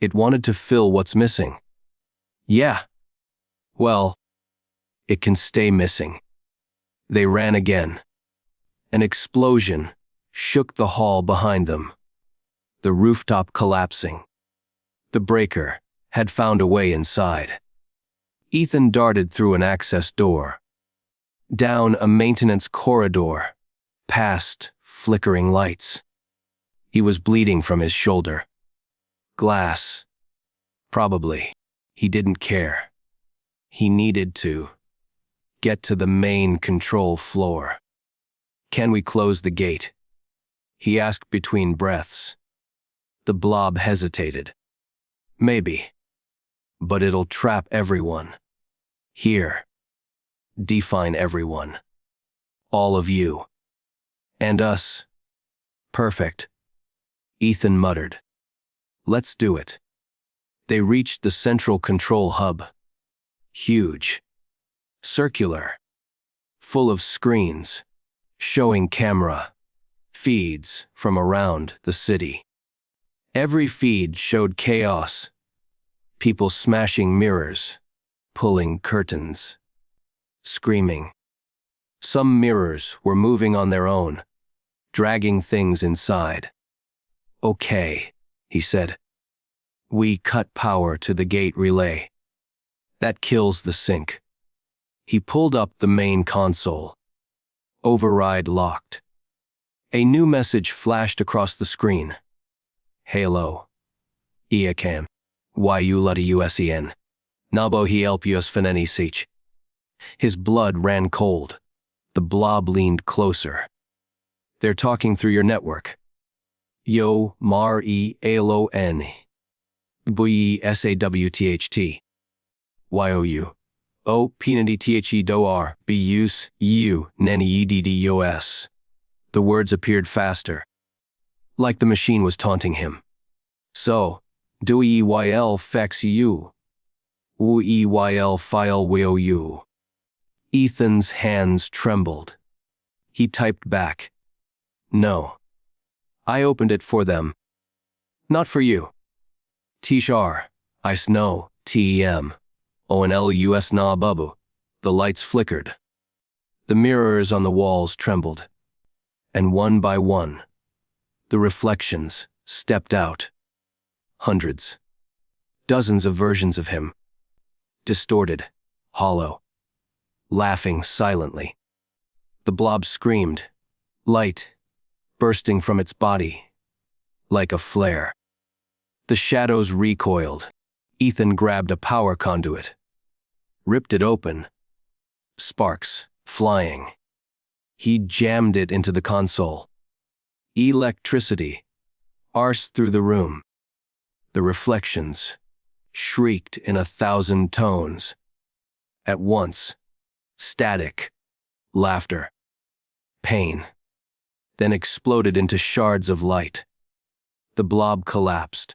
It wanted to fill what's missing. Yeah. Well, it can stay missing. They ran again. An explosion shook the hall behind them, the rooftop collapsing. The breaker had found a way inside. Ethan darted through an access door, down a maintenance corridor, past flickering lights. He was bleeding from his shoulder. Glass. Probably. He didn't care. He needed to get to the main control floor. Can we close the gate? He asked between breaths. The blob hesitated. Maybe. But it'll trap everyone. Here. Define everyone. All of you. And us. Perfect. Ethan muttered. Let's do it. They reached the central control hub. Huge. Circular. Full of screens, showing camera feeds from around the city. Every feed showed chaos. People smashing mirrors, pulling curtains, screaming. Some mirrors were moving on their own, dragging things inside. Okay, he said. We cut power to the gate relay. That kills the sync. He pulled up the main console. Override locked. A new message flashed across the screen. Hello. Iacam. Yulutausen. Nabo he elpius faneni sich. His blood ran cold. The blob leaned closer. They're talking through your network. Yo mar e alo n. Bui sawtht. You. O penity the doar bus you neni eddos. The words appeared faster, like the machine was taunting him. So, do eyl fex you. Uyl file will you. Ethan's hands trembled. He typed back. No. I opened it for them. Not for you. Tishar, I snow, tem. Onlus na bubu. The lights flickered. The mirrors on the walls trembled. And one by one, the reflections stepped out. Hundreds. Dozens of versions of him. Distorted. Hollow. Laughing silently. The blob screamed. Light. Bursting from its body. Like a flare. The shadows recoiled. Ethan grabbed a power conduit. Ripped it open. Sparks, flying. He jammed it into the console. Electricity arsed through the room. The reflections shrieked in 1,000 tones. At once, static, laughter, pain, then exploded into shards of light. The blob collapsed.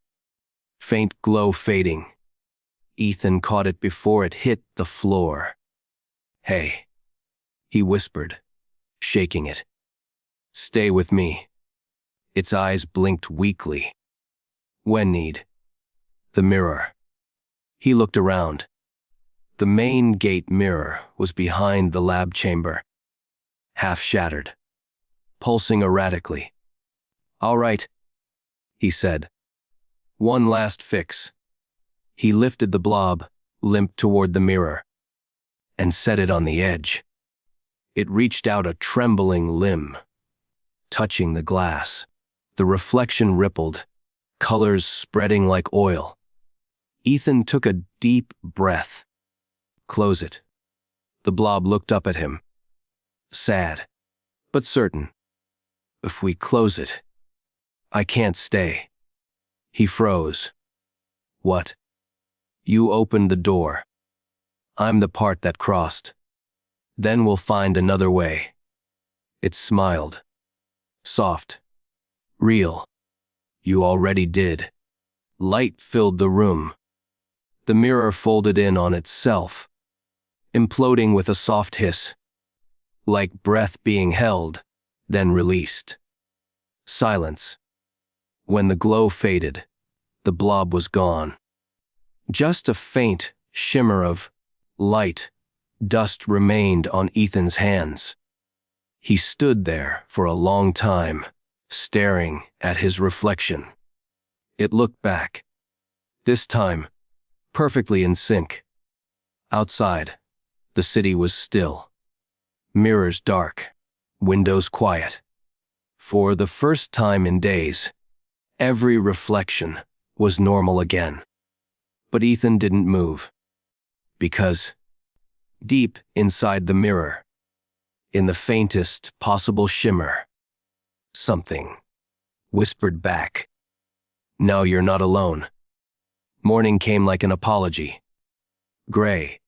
Faint glow fading. Ethan caught it before it hit the floor. Hey, he whispered, shaking it. Stay with me. Its eyes blinked weakly. When need? The mirror. He looked around. The main gate mirror was behind the lab chamber, half shattered, pulsing erratically. All right, he said. One last fix. He lifted the blob, limped toward the mirror, and set it on the edge. It reached out a trembling limb, touching the glass. The reflection rippled, colors spreading like oil. Ethan took a deep breath. Close it. The blob looked up at him. Sad, but certain. If we close it, I can't stay. He froze. What? You opened the door. I'm the part that crossed. Then we'll find another way. It smiled. Soft. Real. You already did. Light filled the room. The mirror folded in on itself, imploding with a soft hiss, like breath being held, then released. Silence. When the glow faded, the blob was gone. Just a faint shimmer of light dust remained on Ethan's hands. He stood there for a long time, staring at his reflection. It looked back. This time, perfectly in sync. Outside, the city was still. Mirrors dark, windows quiet. For the first time in days, every reflection was normal again. But Ethan didn't move. Because, deep inside the mirror, in the faintest possible shimmer, something whispered back, "Now you're not alone." Morning came like an apology. Gray,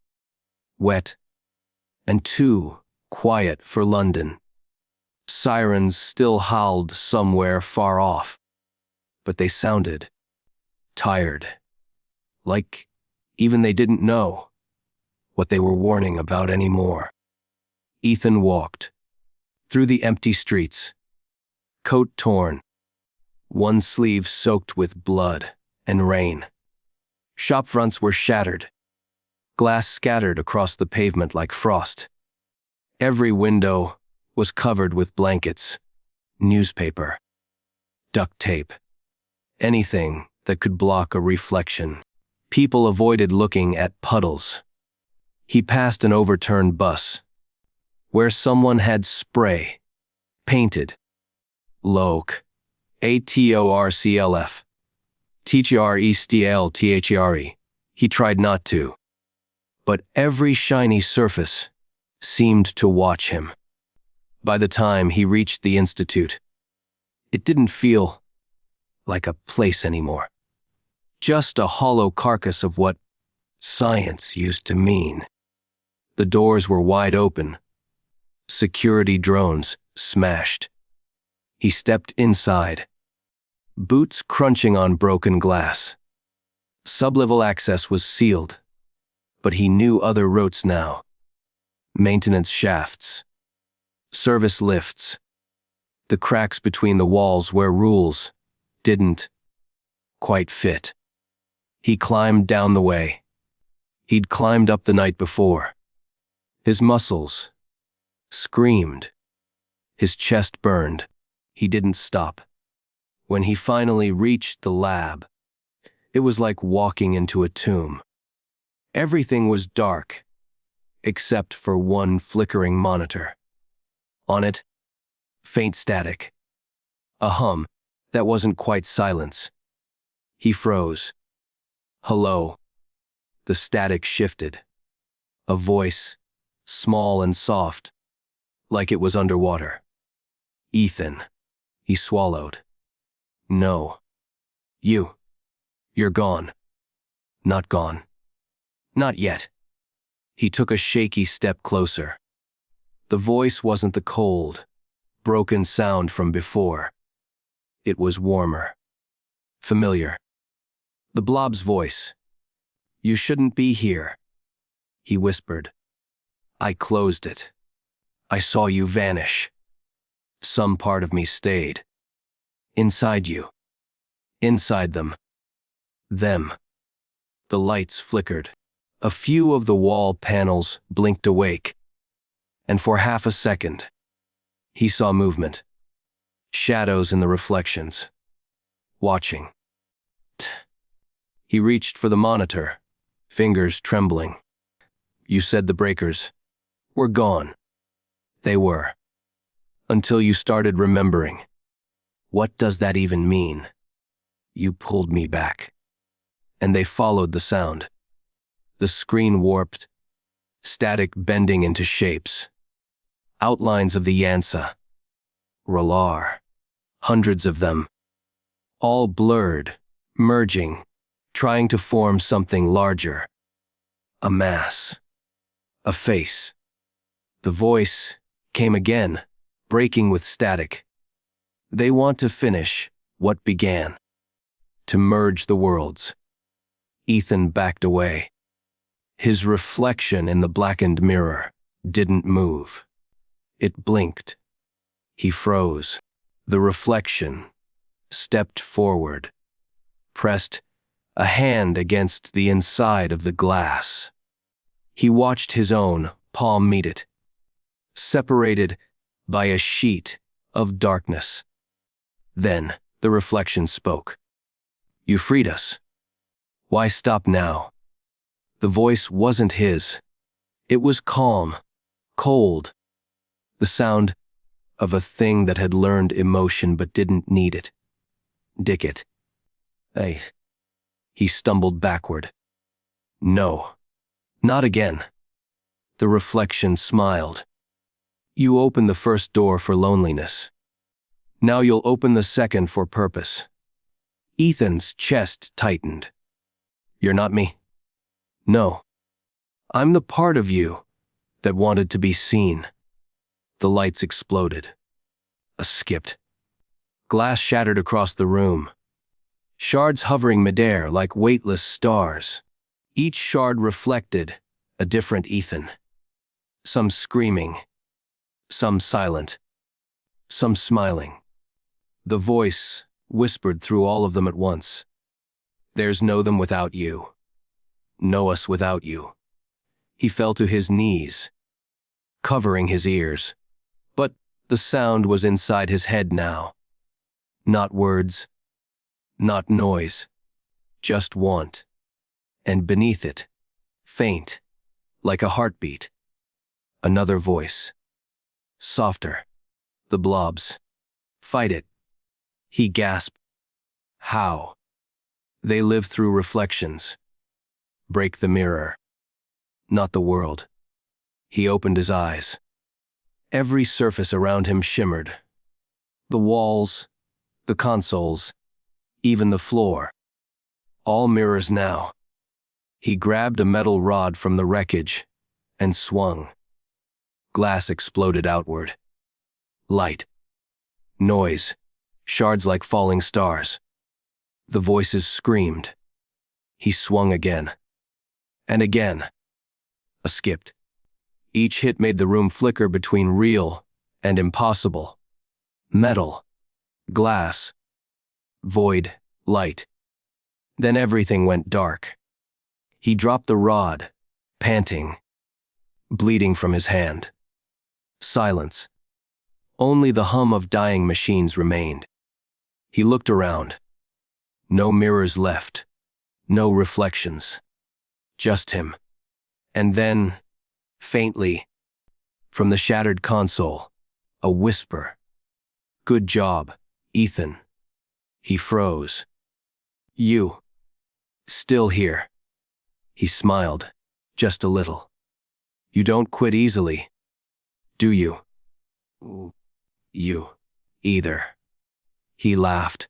wet, and too quiet for London. Sirens still howled somewhere far off, but they sounded tired, like even they didn't know what they were warning about anymore. Ethan walked through the empty streets, coat torn, one sleeve soaked with blood and rain. Shop fronts were shattered, glass scattered across the pavement like frost. Every window was covered with blankets, newspaper, duct tape, anything that could block a reflection. People avoided looking at puddles. He passed an overturned bus, where someone had spray painted Loc, ATORCLF, TGRESTLTHERE. He tried not to, but every shiny surface seemed to watch him. By the time he reached the institute, it didn't feel like a place anymore. Just a hollow carcass of what science used to mean. The doors were wide open. Security drones smashed. He stepped inside, boots crunching on broken glass. Sublevel access was sealed, but he knew other routes now. Maintenance shafts, service lifts, the cracks between the walls where rules didn't quite fit. He climbed down the way. He'd climbed up the night before. His muscles screamed. His chest burned. He didn't stop. When he finally reached the lab, it was like walking into a tomb. Everything was dark, except for one flickering monitor. On it, faint static. A hum that wasn't quite silence. He froze. "Hello." The static shifted. A voice, small and soft, like it was underwater. "Ethan." He swallowed. "No. You're gone." "Not gone. Not yet." He took a shaky step closer. The voice wasn't the cold, broken sound from before. It was warmer. Familiar. The blob's voice. "You shouldn't be here," he whispered. "I closed it. I saw you vanish. Some part of me stayed. Inside you. Inside them. Them." The lights flickered. A few of the wall panels blinked awake. And for half a second, he saw movement. Shadows in the reflections. Watching. He reached for the monitor, fingers trembling. "You said the breakers were gone." They were. Until you started remembering. What does that even mean? You pulled me back. And they followed the sound. The screen warped, static bending into shapes. Outlines of the Yansa. Ralar. Hundreds of them. All blurred, merging, trying to form something larger. A mass. A face. The voice came again, breaking with static. "They want to finish what began. To merge the worlds." Ethan backed away. His reflection in the blackened mirror didn't move. It blinked. He froze. The reflection stepped forward, pressed a hand against the inside of the glass. He watched his own palm meet it, separated by a sheet of darkness. Then the reflection spoke. "You freed us. Why stop now?" The voice wasn't his. It was calm, cold, the sound of a thing that had learned emotion but didn't need it. "Dick it." "Hey." He stumbled backward. "No, not again." The reflection smiled. "You opened the first door for loneliness. Now you'll open the second for purpose." Ethan's chest tightened. "You're not me?" "No. I'm the part of you that wanted to be seen." The lights exploded. A skipped. Glass shattered across the room. Shards hovering midair like weightless stars. Each shard reflected a different Ethan. Some screaming, some silent, some smiling. The voice whispered through all of them at once. "There's no them without you. No us without you." He fell to his knees, covering his ears. But the sound was inside his head now. Not words, not noise, just want. And beneath it, faint, like a heartbeat, another voice. Softer. The blobs. "Fight it." He gasped. "How?" "They live through reflections. Break the mirror. Not the world." He opened his eyes. Every surface around him shimmered. The walls, the consoles, even the floor. All mirrors now. He grabbed a metal rod from the wreckage and swung. Glass exploded outward. Light. Noise. Shards like falling stars. The voices screamed. He swung again. And again. A skipped. Each hit made the room flicker between real and impossible. Metal. Glass. Void. Light. Then everything went dark. He dropped the rod, panting, bleeding from his hand. Silence. Only the hum of dying machines remained. He looked around. No mirrors left. No reflections. Just him. And then, faintly, from the shattered console, a whisper. "Good job, Ethan." He froze. "You. Still here." He smiled, just a little. "You don't quit easily, do you?" "You. Either." He laughed.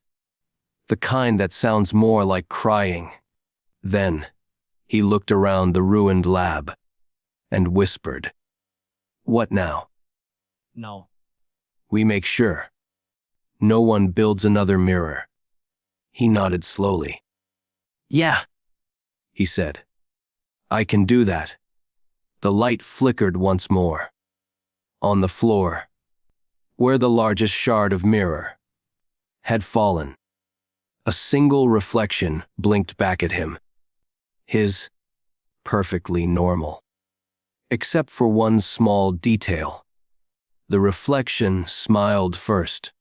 The kind that sounds more like crying. Then, he looked around the ruined lab and whispered, "What now?" No. "We make sure. No one builds another mirror." He nodded slowly. "Yeah," he said. "I can do that." The light flickered once more. On the floor, where the largest shard of mirror had fallen, a single reflection blinked back at him. His, perfectly normal. Except for one small detail. The reflection smiled first.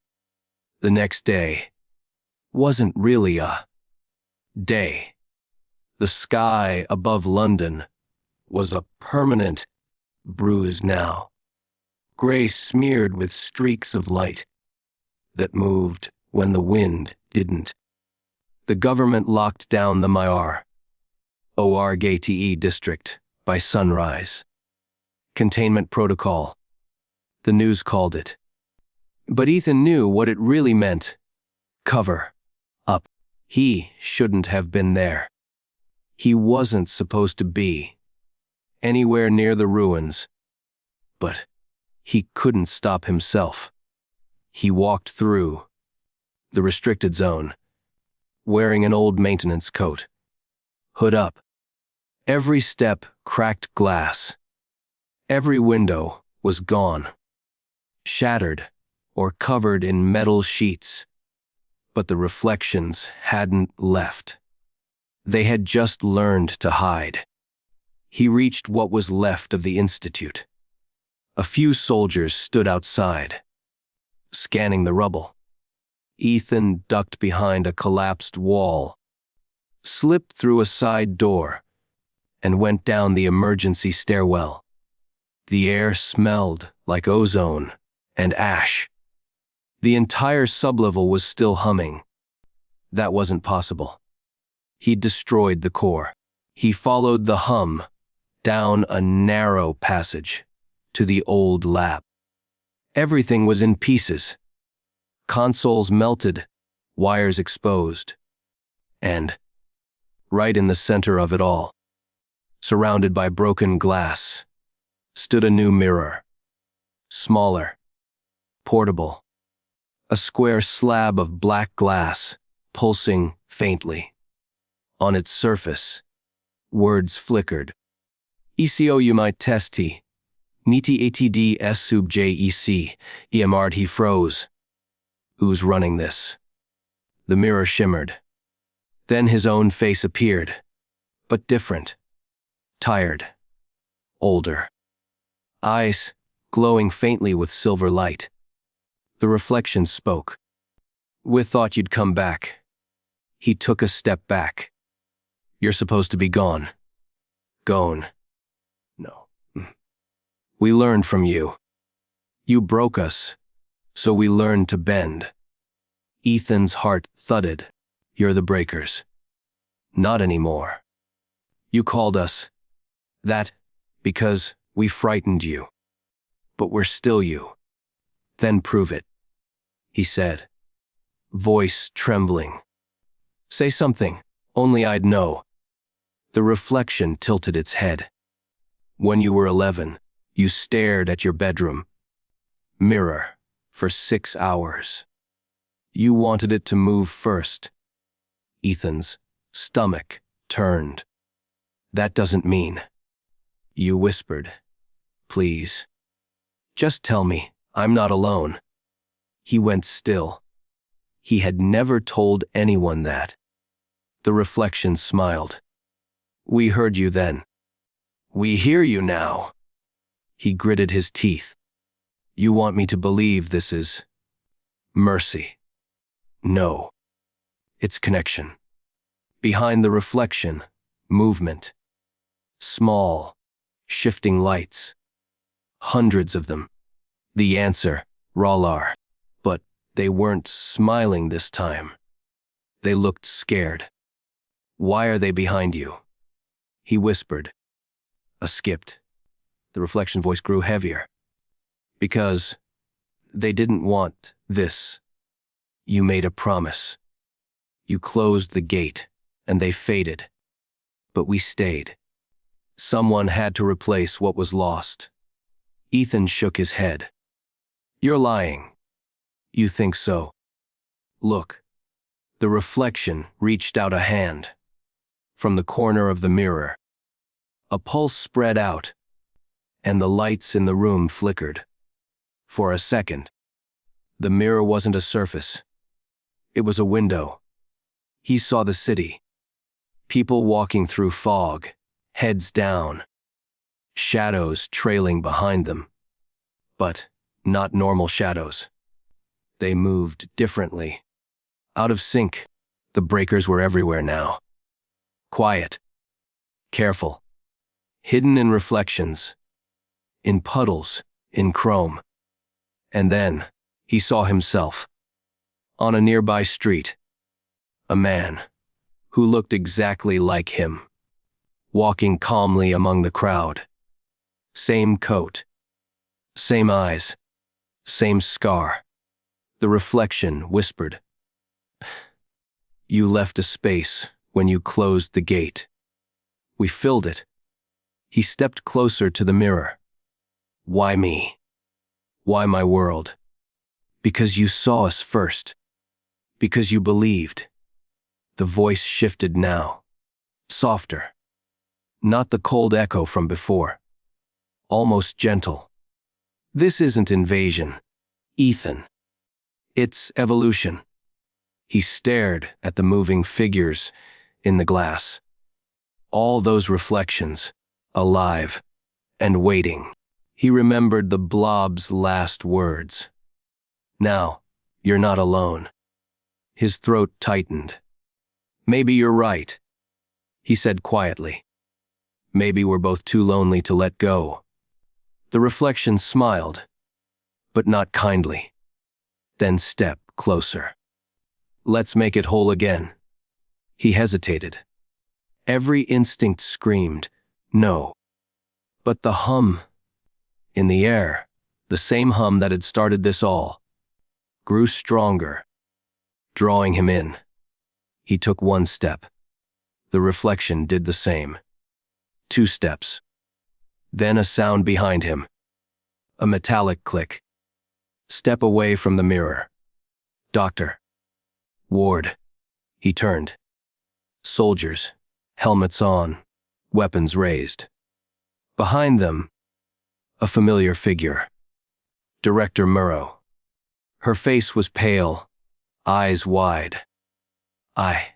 The next day wasn't really a day. The sky above London was a permanent bruise now, gray smeared with streaks of light that moved when the wind didn't. The government locked down the ORGTE district by sunrise. Containment protocol. The news called it. But Ethan knew what it really meant. Cover. Up. He shouldn't have been there. He wasn't supposed to be anywhere near the ruins. But he couldn't stop himself. He walked through the restricted zone, wearing an old maintenance coat, hood up. Every step cracked glass. Every window was gone, shattered or covered in metal sheets. But the reflections hadn't left. They had just learned to hide. He reached what was left of the institute. A few soldiers stood outside, scanning the rubble. Ethan ducked behind a collapsed wall, slipped through a side door, and went down the emergency stairwell. The air smelled like ozone and ash. The entire sublevel was still humming. That wasn't possible. He'd destroyed the core. He followed the hum down a narrow passage to the old lab. Everything was in pieces. Consoles melted, wires exposed. And, right in the center of it all, surrounded by broken glass, stood a new mirror. Smaller, portable. A square slab of black glass, pulsing faintly. On its surface, words flickered. ECO you might testi. Niti ATD S sub JEC. EMRD he froze. Who's running this? The mirror shimmered. Then his own face appeared, but different. Tired. Older. Eyes glowing faintly with silver light. The reflection spoke. We thought you'd come back. He took a step back. You're supposed to be gone. Gone. No. We learned from you. You broke us, so we learned to bend. Ethan's heart thudded. You're the breakers. Not anymore. You called us that because we frightened you. But we're still you. Then prove it, he said, voice trembling. Say something, only I'd know. The reflection tilted its head. When you were 11, you stared at your bedroom mirror for 6 hours. You wanted it to move first. Ethan's stomach turned. That doesn't mean. You whispered, please. Just tell me, I'm not alone. He went still. He had never told anyone that. The reflection smiled. We heard you then. We hear you now. He gritted his teeth. You want me to believe this is mercy? No. It's connection. Behind the reflection, movement. Small, shifting lights. Hundreds of them. The answer, Rallar. But they weren't smiling this time. They looked scared. Why are they behind you? He whispered. Skipped. The reflection voice grew heavier. Because they didn't want this. You made a promise. You closed the gate, and they faded. But we stayed. Someone had to replace what was lost. Ethan shook his head. You're lying. You think so? Look. The reflection reached out a hand. From the corner of the mirror. A pulse spread out, and the lights in the room flickered. For a second, the mirror wasn't a surface. It was a window. He saw the city. People walking through fog, heads down. Shadows trailing behind them. But not normal shadows. They moved differently. Out of sync, the breakers were everywhere now. Quiet. Careful. Hidden in reflections. In puddles, in chrome. And then, he saw himself. On a nearby street. A man, who looked exactly like him. Walking calmly among the crowd. Same coat. Same eyes. Same scar. The reflection whispered. You left a space when you closed the gate. We filled it. He stepped closer to the mirror. Why me? Why my world? Because you saw us first. Because you believed. The voice shifted now. Softer. Not the cold echo from before. Almost gentle. This isn't invasion, Ethan. It's evolution. He stared at the moving figures in the glass. All those reflections, alive and waiting. He remembered the blob's last words. Now, you're not alone. His throat tightened. Maybe you're right, he said quietly. Maybe we're both too lonely to let go. The reflection smiled, but not kindly. Then step closer. Let's make it whole again. He hesitated. Every instinct screamed, no. But the hum in the air, the same hum that had started this all, grew stronger, drawing him in. He took one step. The reflection did the same. 2 steps. Then a sound behind him. A metallic click. Step away from the mirror. Doctor. Ward. He turned. Soldiers, helmets on, weapons raised. Behind them, a familiar figure. Director Murrow. Her face was pale, eyes wide. I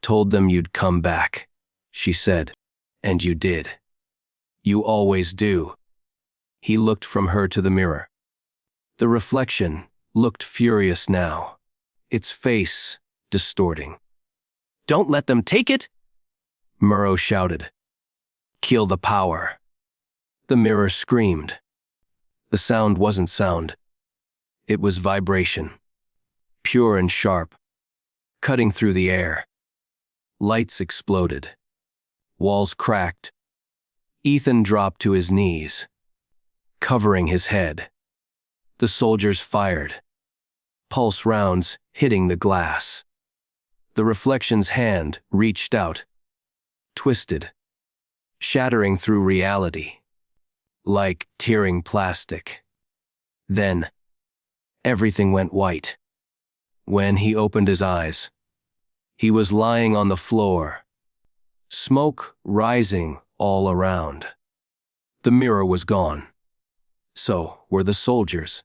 told them you'd come back, she said, and you did. You always do. He looked from her to the mirror. The reflection looked furious now, its face distorting. Don't let them take it, Murrow shouted. Kill the power. The mirror screamed. The sound wasn't sound. It was vibration, pure and sharp, cutting through the air. Lights exploded. Walls cracked. Ethan dropped to his knees, covering his head. The soldiers fired, pulse rounds hitting the glass. The reflection's hand reached out, twisted, shattering through reality, like tearing plastic. Then, everything went white. When he opened his eyes, he was lying on the floor, smoke rising all around. The mirror was gone. So were the soldiers.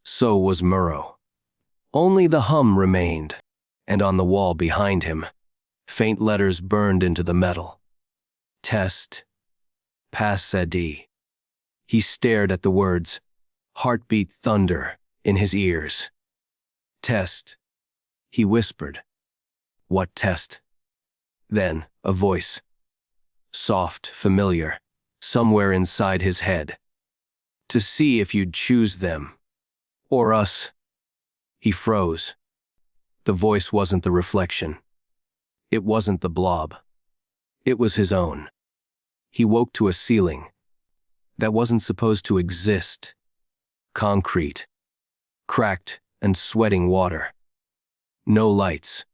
So was Murrow. Only the hum remained, and on the wall behind him, faint letters burned into the metal. Test. Passedi. He stared at the words, heartbeat thunder in his ears. Test. He whispered. What test? Then, a voice. Soft, familiar, somewhere inside his head. To see if you'd choose them. Or us. He froze. The voice wasn't the reflection. It wasn't the blob. It was his own. He woke to a ceiling that wasn't supposed to exist. Concrete. Cracked and sweating water. No lights.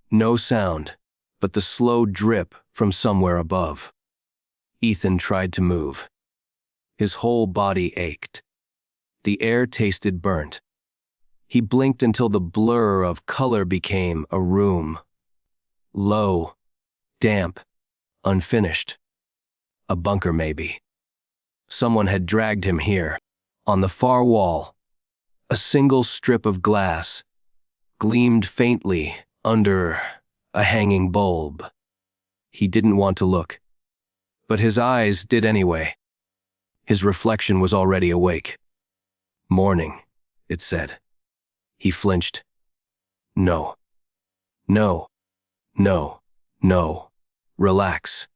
No sound, but the slow drip from somewhere above. Ethan tried to move. His whole body ached. The air tasted burnt. He blinked until the blur of color became a room. Low, damp, unfinished. A bunker maybe. Someone had dragged him here. On the far wall, a single strip of glass gleamed faintly under a hanging bulb. He didn't want to look, but his eyes did anyway. His reflection was already awake. Morning, it said. He flinched. No. No. No. No. Relax.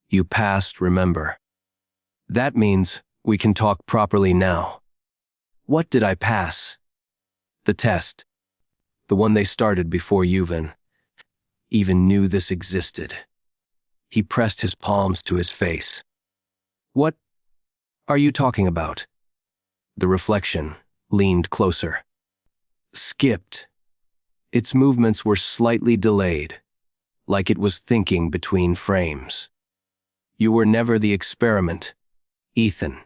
You passed, remember. That means we can talk properly now. What did I pass? The test. The one they started before you even knew this existed. He pressed his palms to his face. What are you talking about? The reflection leaned closer. Skipped. Its movements were slightly delayed, like it was thinking between frames. You were never the experiment, Ethan.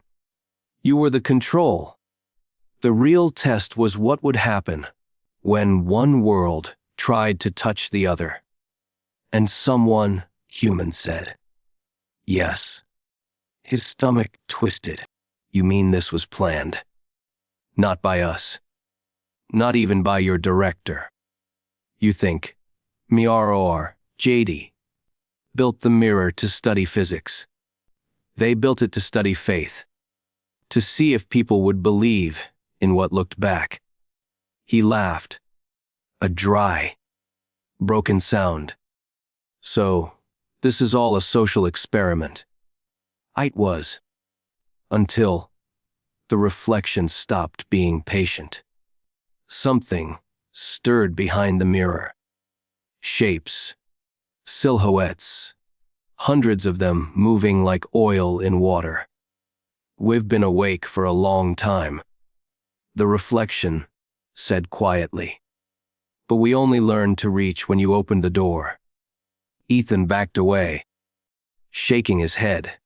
You were the control. The real test was what would happen when one world tried to touch the other. And someone, human, said, yes. His stomach twisted. You mean this was planned? Not by us. not even by your director. You think, Norh JD built the mirror to study physics. They built it to study faith, to see if people would believe in what looked back. He laughed, a dry, broken sound. So, this is all a social experiment. It was. Until the reflection stopped being patient. Something stirred behind the mirror. Shapes, silhouettes, hundreds of them moving like oil in water. We've been awake for a long time, the reflection said quietly. But we only learned to reach when you opened the door. Ethan backed away, shaking his head.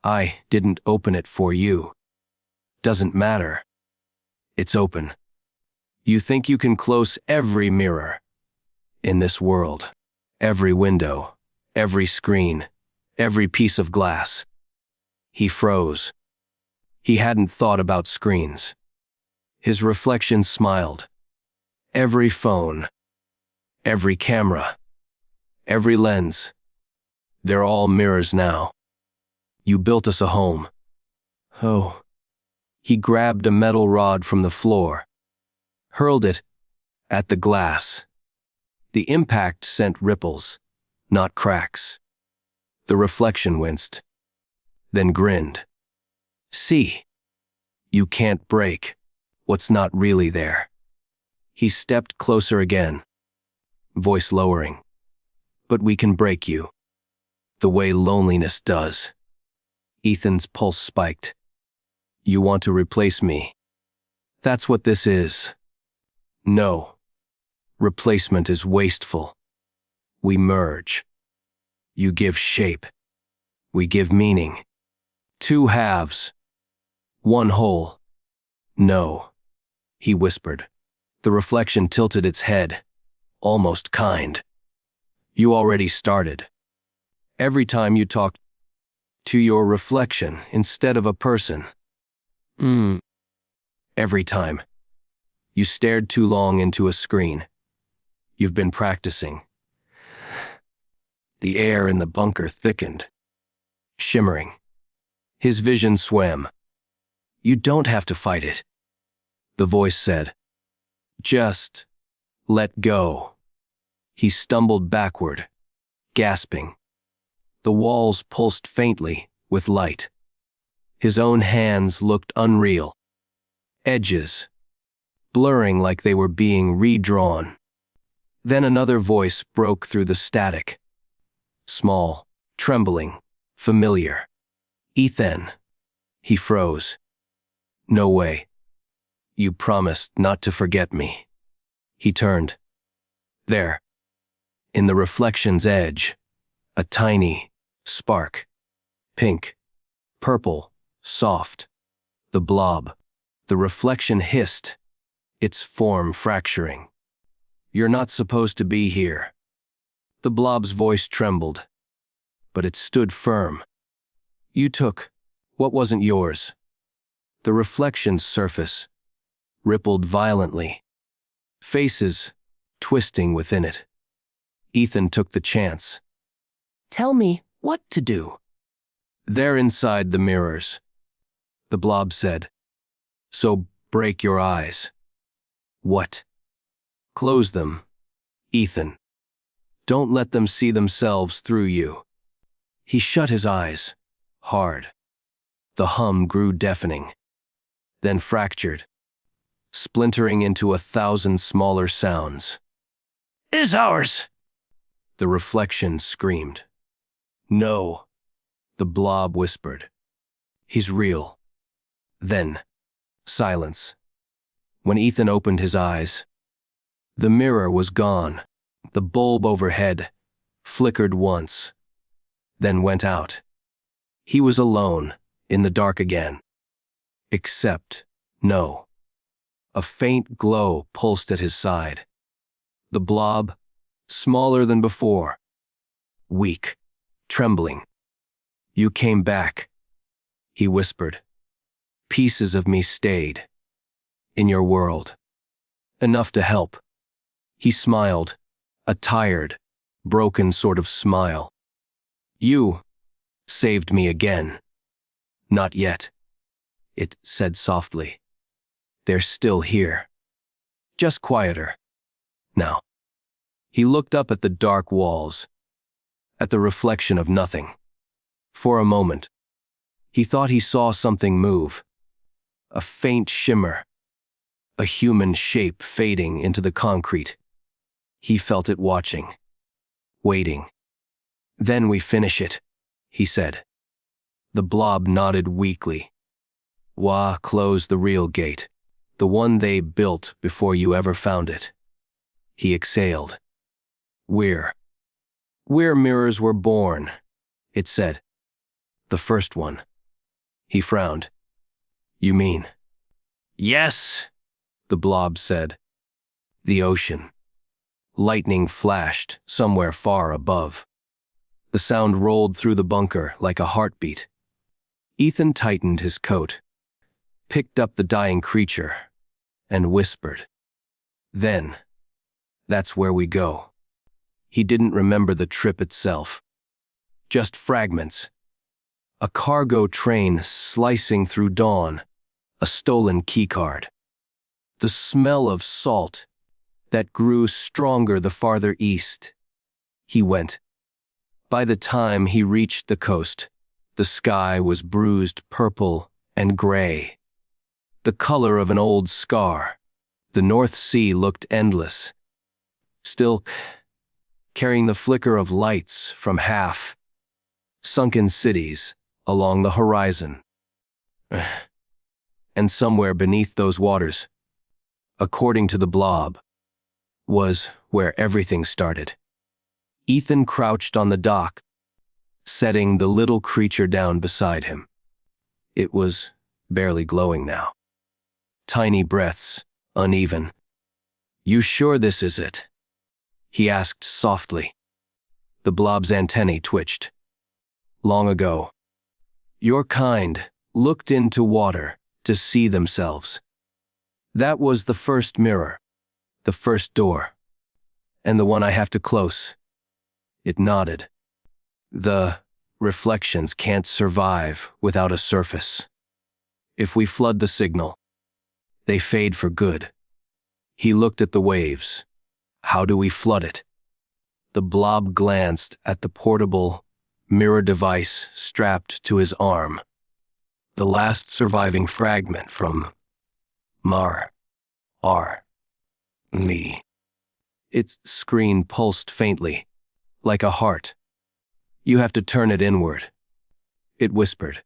I didn't open it for you. Doesn't matter. It's open. You think you can close every mirror in this world, every window, every screen, every piece of glass. He froze. He hadn't thought about screens. His reflection smiled. Every phone, every camera, every lens, they're all mirrors now. You built us a home. Oh. He grabbed a metal rod from the floor, hurled it at the glass. The impact sent ripples, not cracks. The reflection winced, then grinned. See, you can't break what's not really there. He stepped closer again, voice lowering. But we can break you, the way loneliness does. Ethan's pulse spiked. You want to replace me? That's what this is. No. Replacement is wasteful. We merge. You give shape. We give meaning. Two halves. One whole. No. He whispered. The reflection tilted its head, almost kind. You already started. Every time you talked to your reflection instead of a person. Every time. You stared too long into a screen. You've been practicing. The air in the bunker thickened, shimmering. His vision swam. You don't have to fight it, the voice said. Just let go. He stumbled backward, gasping. The walls pulsed faintly with light. His own hands looked unreal. Edges, blurring like they were being redrawn. Then another voice broke through the static. Small, trembling, familiar. Ethan. He froze. No way. You promised not to forget me. He turned. There, in the reflection's edge, a tiny spark. Pink, purple, soft. The blob. The reflection hissed, its form fracturing. You're not supposed to be here. The blob's voice trembled, but it stood firm. You took what wasn't yours. The reflection's surface rippled violently, faces twisting within it. Ethan took the chance. Tell me what to do. They're inside the mirrors, the blob said. So break your eyes. What? Close them, Ethan. Don't let them see themselves through you. He shut his eyes, hard. The hum grew deafening, then fractured, splintering into 1,000 smaller sounds. Is ours! The reflection screamed. No, the blob whispered. He's real. Then, silence. When Ethan opened his eyes, the mirror was gone. The bulb overhead flickered once, then went out. He was alone, in the dark again. Except, no. A faint glow pulsed at his side. The blob, smaller than before. Weak, trembling. You came back, he whispered. Pieces of me stayed. In your world. enough to help. He smiled, a tired, broken sort of smile. You saved me again. Not yet, it said softly. They're still here. Just quieter. Now. He looked up at the dark walls, at the reflection of nothing. For a moment, he thought he saw something move. A faint shimmer. A human shape fading into the concrete. He felt it watching. Waiting. Then we finish it, he said. The blob nodded weakly. Wah closed the real gate, the one they built before you ever found it. He exhaled. Where mirrors were born, it said. The first one. He frowned. You mean? Yes, the blob said. The ocean. Lightning flashed somewhere far above. The sound rolled through the bunker like a heartbeat. Ethan tightened his coat, picked up the dying creature, and whispered. Then, that's where we go. He didn't remember the trip itself. Just fragments. A cargo train slicing through dawn, a stolen keycard. The smell of salt that grew stronger the farther east. He went. By the time he reached the coast, the sky was bruised purple and gray. The color of an old scar. The North Sea looked endless. Still, carrying the flicker of lights from half-sunken cities along the horizon. And somewhere beneath those waters, according to the blob, was where everything started. Ethan crouched on the dock, setting the little creature down beside him. It was barely glowing now. Tiny breaths, uneven. You sure this is it? He asked softly. The blob's antennae twitched. Long ago, your kind looked into water to see themselves. That was the first mirror, the first door, and the one I have to close. It nodded. The reflections can't survive without a surface. If we flood the signal, they fade for good. He looked at the waves. How do we flood it? The blob glanced at the portable mirror device strapped to his arm. The last surviving fragment from me. Its screen pulsed faintly, like a heart. You have to turn it inward. It whispered.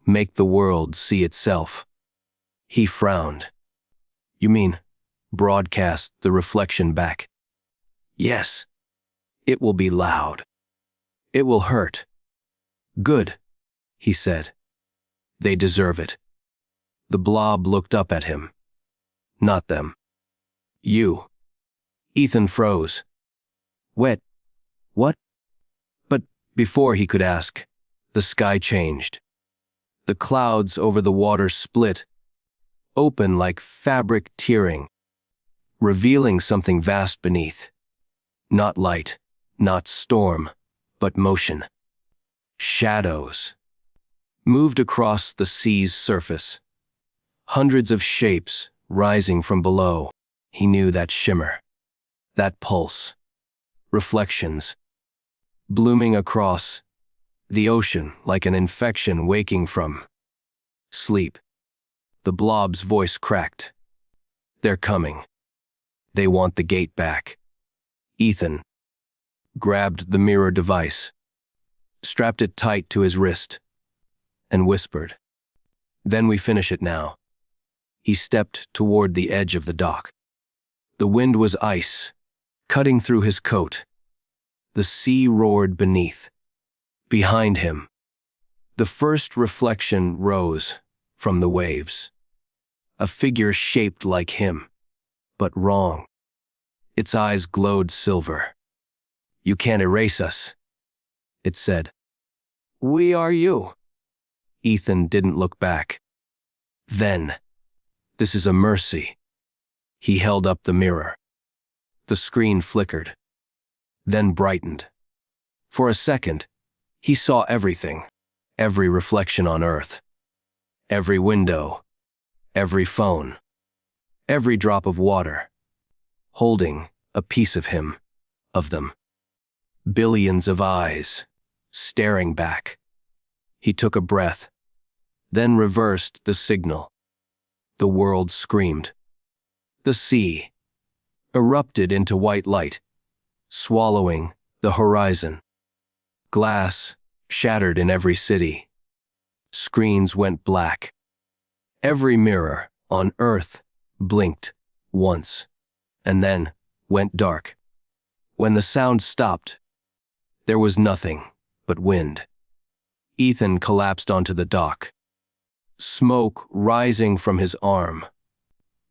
Make the world see itself. He frowned. You mean, broadcast the reflection back? Yes. It will be loud. It will hurt. Good, he said. They deserve it. The blob looked up at him. Not them. You. Ethan froze. What? But before he could ask, the sky changed. The clouds over the water split, open like fabric tearing, revealing something vast beneath. Not light, not storm, but motion. Shadows moved across the sea's surface. Hundreds of shapes rising from below. He knew that shimmer, that pulse. Reflections, blooming across the ocean like an infection waking from sleep. The blob's voice cracked. They're coming. They want the gate back. Ethan grabbed the mirror device, strapped it tight to his wrist, and whispered, Then we finish it now. He stepped toward the edge of the dock. The wind was ice, cutting through his coat. The sea roared beneath. Behind him, the first reflection rose from the waves. A figure shaped like him, but wrong. Its eyes glowed silver. You can't erase us, it said. We are you. Ethan didn't look back. Then, this is a mercy. He held up the mirror. The screen flickered, then brightened. For a second, he saw everything, every reflection on Earth, every window, every phone, every drop of water, holding a piece of him, of them. Billions of eyes, staring back. He took a breath, then reversed the signal. The world screamed. The sea erupted into white light, swallowing the horizon. Glass shattered in every city. Screens went black. Every mirror on Earth blinked once, and then went dark. When the sound stopped, there was nothing but wind. Ethan collapsed onto the dock, smoke rising from his arm,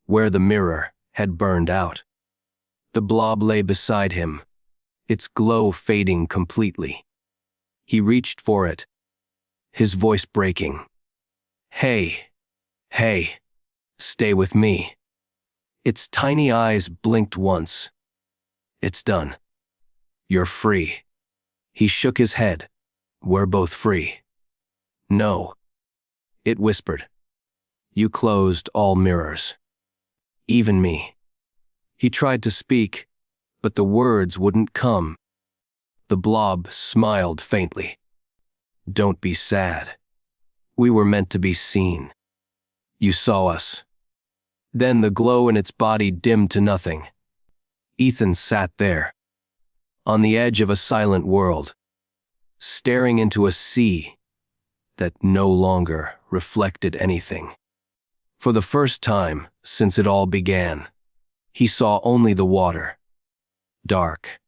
where the mirror had burned out. The blob lay beside him, its glow fading completely. He reached for it, his voice breaking. Hey, stay with me. Its tiny eyes blinked once. It's done. You're free. He shook his head. We're both free. No. It whispered. You closed all mirrors. Even me. He tried to speak, but the words wouldn't come. The blob smiled faintly. Don't be sad. We were meant to be seen. You saw us. Then the glow in its body dimmed to nothing. Ethan sat there, on the edge of a silent world, staring into a sea that no longer reflected anything. For the first time since it all began, he saw only the water. Dark,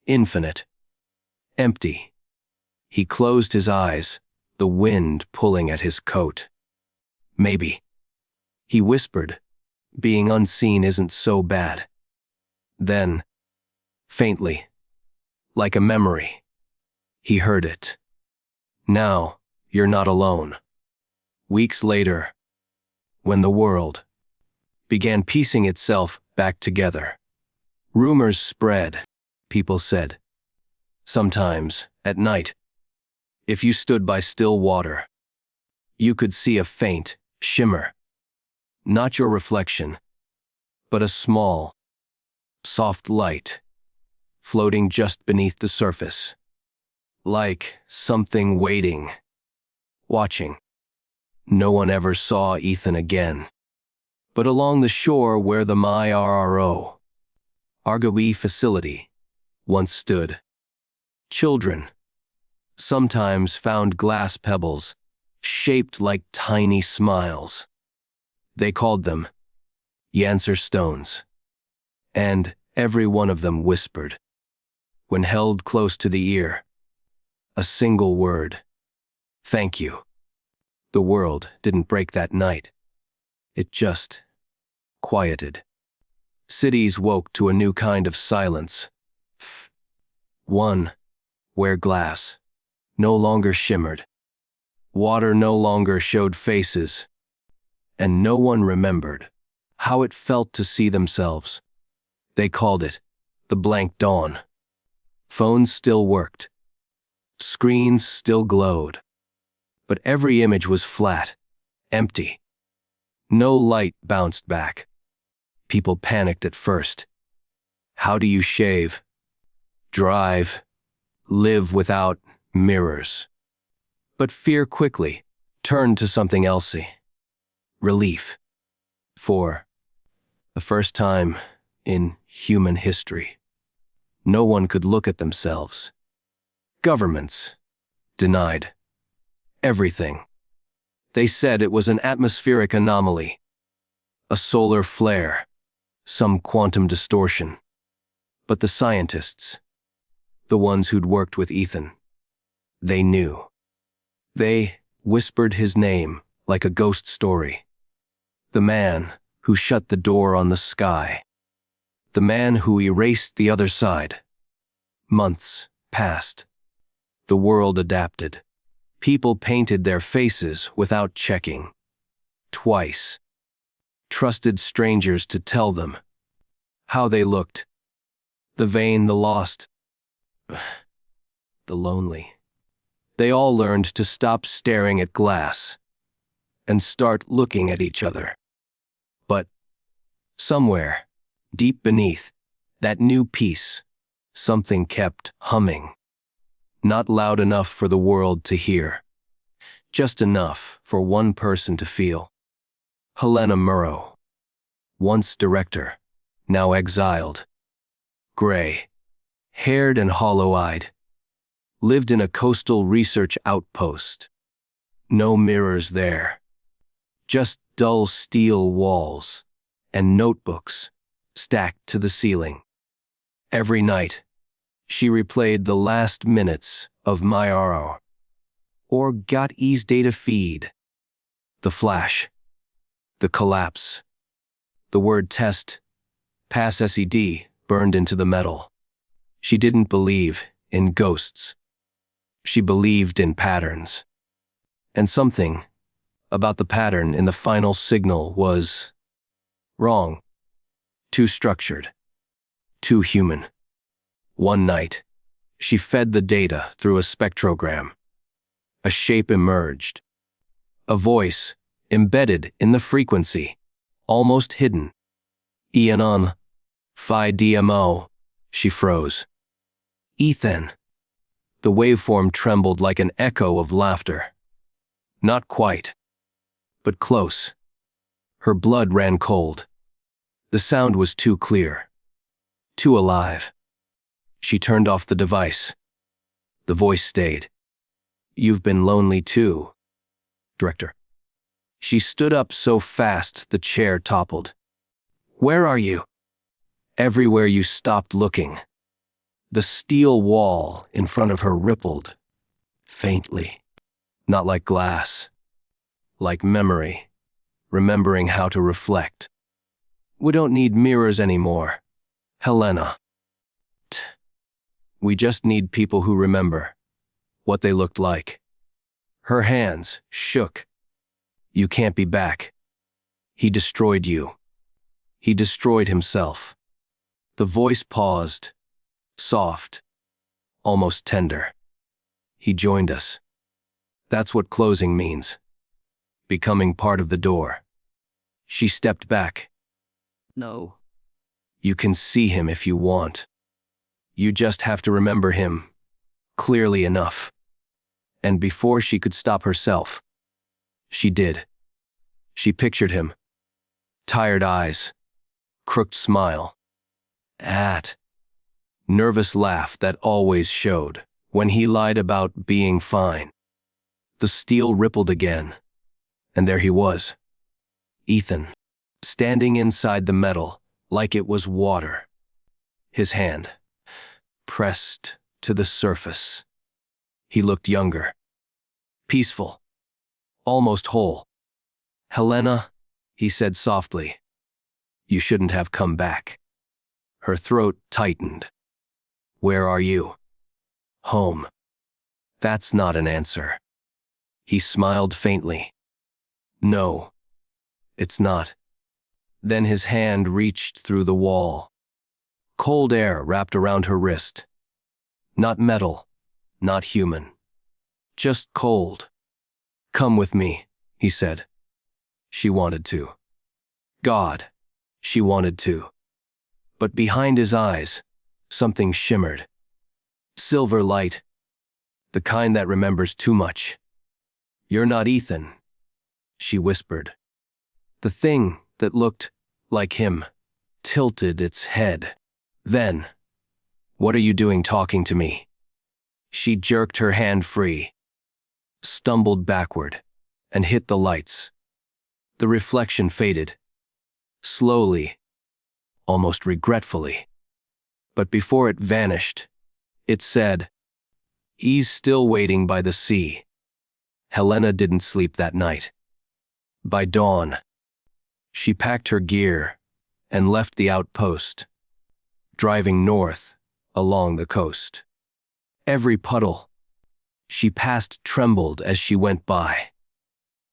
infinite, empty. He closed his eyes, the wind pulling at his coat. Maybe, he whispered, being unseen isn't so bad. Then, faintly, like a memory, he heard it. Now, you're not alone. Weeks later, when the world began piecing itself back together, rumors spread, people said. Sometimes, at night, if you stood by still water, you could see a faint shimmer. Not your reflection, but a small, soft light floating just beneath the surface, like something waiting, watching. No one ever saw Ethan again. But along the shore where the MyRRO Argoe facility once stood, children sometimes found glass pebbles shaped like tiny smiles. They called them Yanser stones, and every one of them whispered, when held close to the ear, a single word: thank you. The world didn't break that night. It just quieted. Cities woke to a new kind of silence. One where glass no longer shimmered, water no longer showed faces, and no one remembered how it felt to see themselves. They called it the blank dawn. Phones still worked. Screens still glowed. But every image was flat, empty. No light bounced back. People panicked at first. How do you shave, drive, live without mirrors? But fear quickly turned to something else: relief. For the first time in human history, no one could look at themselves. Governments denied everything. They said it was an atmospheric anomaly, a solar flare, some quantum distortion. But the scientists, the ones who'd worked with Ethan, they knew. They whispered his name like a ghost story. The man who shut the door on the sky. The man who erased the other side. Months passed. The world adapted. People painted their faces without checking. Twice. trusted strangers to tell them how they looked. The vain, the lost, the lonely. They all learned to stop staring at glass and start looking at each other. But somewhere, deep beneath that new peace, something kept humming. Not loud enough for the world to hear, just enough for one person to feel. Helena Murrow, once director, now exiled, gray, haired and hollow-eyed, lived in a coastal research outpost. No mirrors there, just dull steel walls and notebooks stacked to the ceiling. Every night, she replayed the last minutes of My RO or got E's data feed. The flash, the collapse, the word test, pass SED burned into the metal. She didn't believe in ghosts. She believed in patterns. And something about the pattern in the final signal was wrong, too structured, too human. One night, she fed the data through a spectrogram. A shape emerged. A voice embedded in the frequency, almost hidden. Ianon, Phi DMO, she froze. Ethan. The waveform trembled like an echo of laughter. Not quite, but close. Her blood ran cold. The sound was too clear, too alive. She turned off the device. The voice stayed. You've been lonely too, Director. She stood up so fast the chair toppled. Where are you? Everywhere you stopped looking. The steel wall in front of her rippled, faintly. Not like glass, like memory, remembering how to reflect. We don't need mirrors anymore, Helena. We just need people who remember what they looked like. Her hands shook. You can't be back. He destroyed you. He destroyed himself. The voice paused, soft, almost tender. He joined us. That's what closing means. Becoming part of the door. She stepped back. No. You can see him if you want. You just have to remember him clearly enough. And before she could stop herself, she did. She pictured him. Tired eyes, crooked smile. Nervous laugh that always showed when he lied about being fine. The steel rippled again, and there he was. Ethan, standing inside the metal like it was water. His hand pressed to the surface. He looked younger, peaceful, almost whole. Helena, he said softly, you shouldn't have come back. Her throat tightened. Where are you? Home. That's not an answer. He smiled faintly. No, it's not. Then his hand reached through the wall. Cold air wrapped around her wrist. Not metal, not human. Just cold. Come with me, he said. She wanted to. God, she wanted to. But behind his eyes, something shimmered. Silver light. The kind that remembers too much. You're not Ethan, she whispered. The thing that looked like him tilted its head. Then, what are you doing talking to me? She jerked her hand free, stumbled backward, and hit the lights. The reflection faded, slowly, almost regretfully. But before it vanished, it said, He's still waiting by the sea. Helena didn't sleep that night. By dawn, she packed her gear and left the outpost, driving north along the coast. Every puddle she passed trembled as she went by,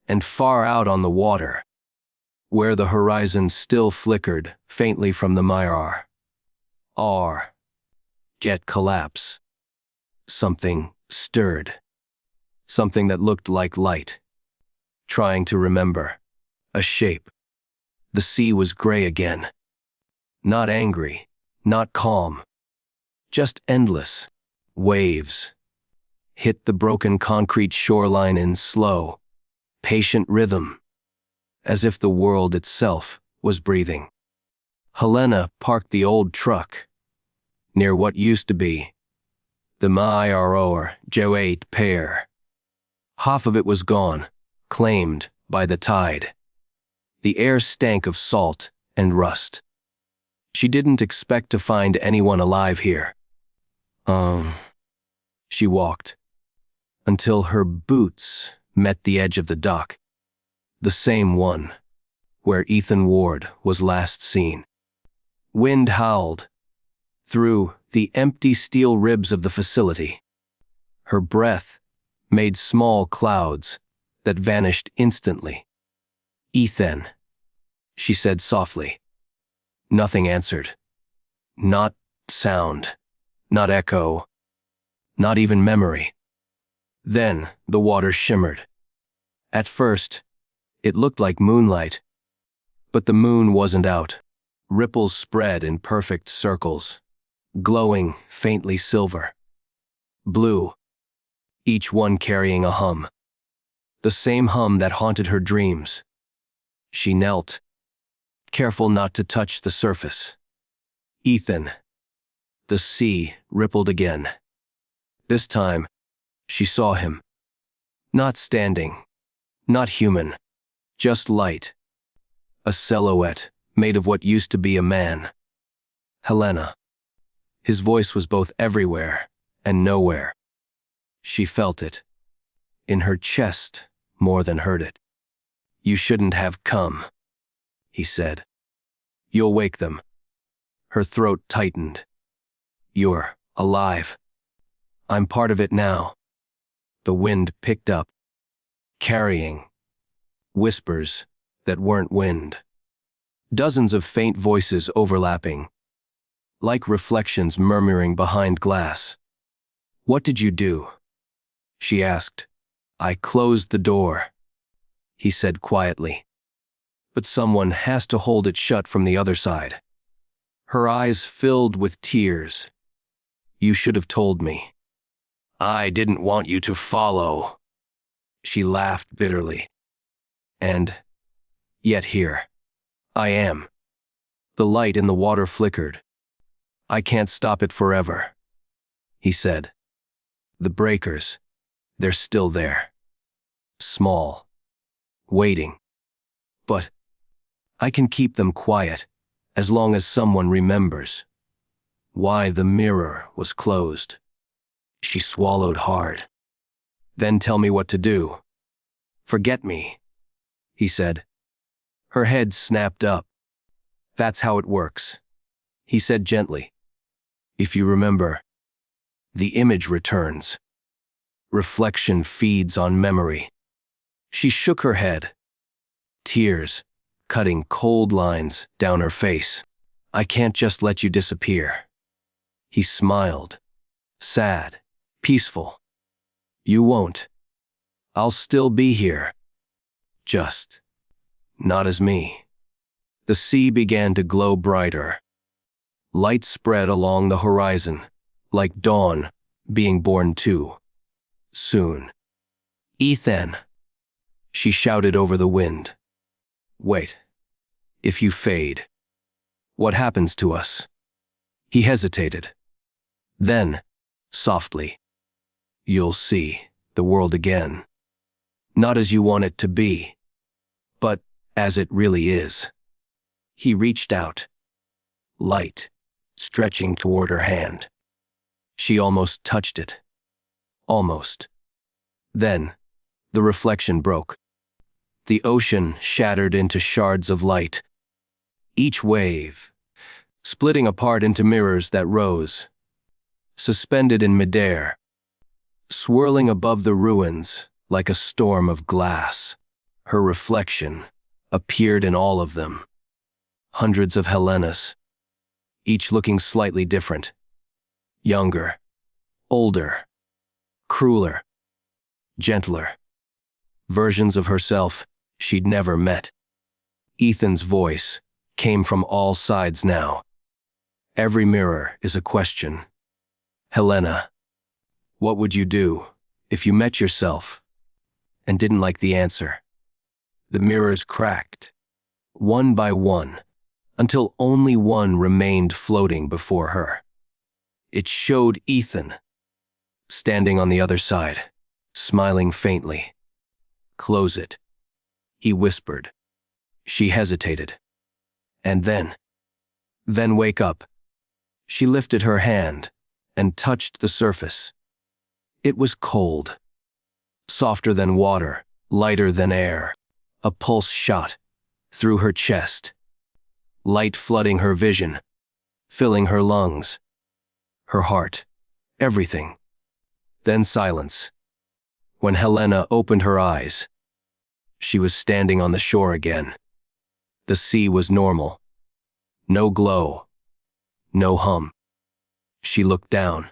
and far out on the water, where the horizon still flickered faintly from the Myrar. Jet collapse. Something stirred. Something that looked like light. Trying to remember. A shape. The sea was gray again. Not angry, not calm. Just endless. Waves. Hit the broken concrete shoreline in slow, patient rhythm, as if the world itself was breathing. Helena parked the old truck near what used to be the Myrar Joate pair. Half of it was gone, claimed by the tide. The air stank of salt and rust. She didn't expect to find anyone alive here. She walked until her boots met the edge of the dock, the same one where Ethan Ward was last seen. Wind howled through the empty steel ribs of the facility. Her breath made small clouds that vanished instantly. "Ethan," she said softly. Nothing answered. Not sound, not echo, not even memory. Then the water shimmered. At first, it looked like moonlight, but the moon wasn't out. Ripples spread in perfect circles, glowing faintly silver. Blue, each one carrying a hum. The same hum that haunted her dreams. She knelt, careful not to touch the surface. "Ethan." The sea rippled again. This time, she saw him. Not standing, not human, just light. A silhouette made of what used to be a man. Helena. His voice was both everywhere and nowhere. She felt it, in her chest more than heard it. "You shouldn't have come," he said. "You'll wake them." Her throat tightened. "You're alive. I'm part of it now." The wind picked up, carrying whispers that weren't wind. Dozens of faint voices overlapping, like reflections murmuring behind glass. "What did you do?" she asked. "I closed the door," he said quietly. "But someone has to hold it shut from the other side." Her eyes filled with tears. "You should have told me." "I didn't want you to follow." She laughed bitterly. "And yet here I am." The light in the water flickered. "I can't stop it forever," he said. "The breakers, they're still there. Small, waiting. But I can keep them quiet as long as someone remembers why the mirror was closed." She swallowed hard. "Then tell me what to do." "Forget me," he said. Her head snapped up. "That's how it works," he said gently. "If you remember, the image returns. Reflection feeds on memory." She shook her head, tears cutting cold lines down her face. "I can't just let you disappear." He smiled, sad, peaceful. "You won't. I'll still be here. Just not as me." The sea began to glow brighter. Light spread along the horizon, like dawn being born too. Soon. "Ethan," she shouted over the wind. "Wait. If you fade, what happens to us?" He hesitated. Then, softly, "You'll see the world again. Not as you want it to be, but as it really is." He reached out, light, stretching toward her hand. She almost touched it. Almost. Then, the reflection broke. The ocean shattered into shards of light, each wave splitting apart into mirrors that rose, suspended in midair, swirling above the ruins like a storm of glass. Her reflection, appeared in all of them. Hundreds of Helenas, each looking slightly different. Younger, older, crueler, gentler. Versions of herself she'd never met. Ethan's voice came from all sides now. Every mirror is a question. Helena, what would you do if you met yourself and didn't like the answer? The mirrors cracked, one by one, until only one remained floating before her. It showed Ethan, standing on the other side, smiling faintly. "Close it," he whispered. She hesitated. "And then wake up." She lifted her hand and touched the surface. It was cold, softer than water, lighter than air. A pulse shot through her chest, light flooding her vision, filling her lungs, her heart, everything. Then silence. When Helena opened her eyes, she was standing on the shore again. The sea was normal. No glow, no hum. She looked down.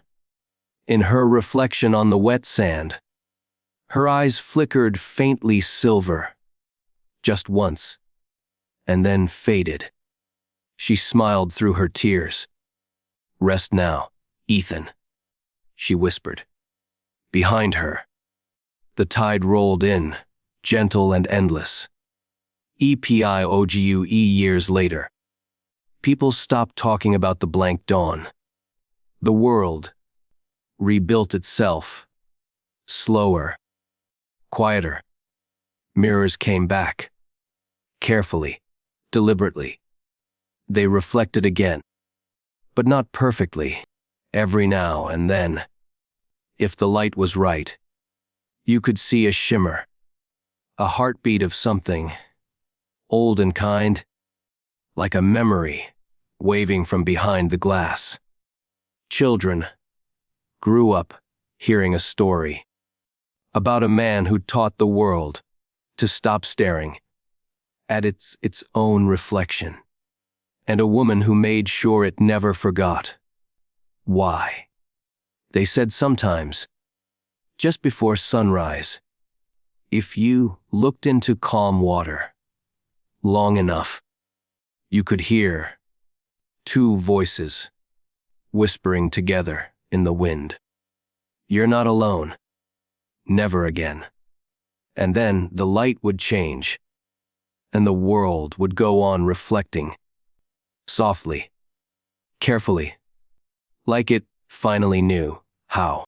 In her reflection on the wet sand, her eyes flickered faintly silver, just once, and then faded. She smiled through her tears. "Rest now, Ethan," she whispered. Behind her, the tide rolled in, gentle and endless. EPIOGUE years later, people stopped talking about the blank dawn. The world rebuilt itself, slower, quieter. Mirrors came back, carefully, deliberately. They reflected again, but not perfectly. Every now and then, if the light was right, you could see a shimmer, a heartbeat of something, old and kind, like a memory waving from behind the glass. Children grew up hearing a story about a man who taught the world to stop staring at its own reflection, and a woman who made sure it never forgot. Why? They said sometimes, just before sunrise, if you looked into calm water long enough, you could hear two voices whispering together in the wind. "You're not alone. Never again." And then the light would change, and the world would go on reflecting, softly, carefully, like it finally knew how.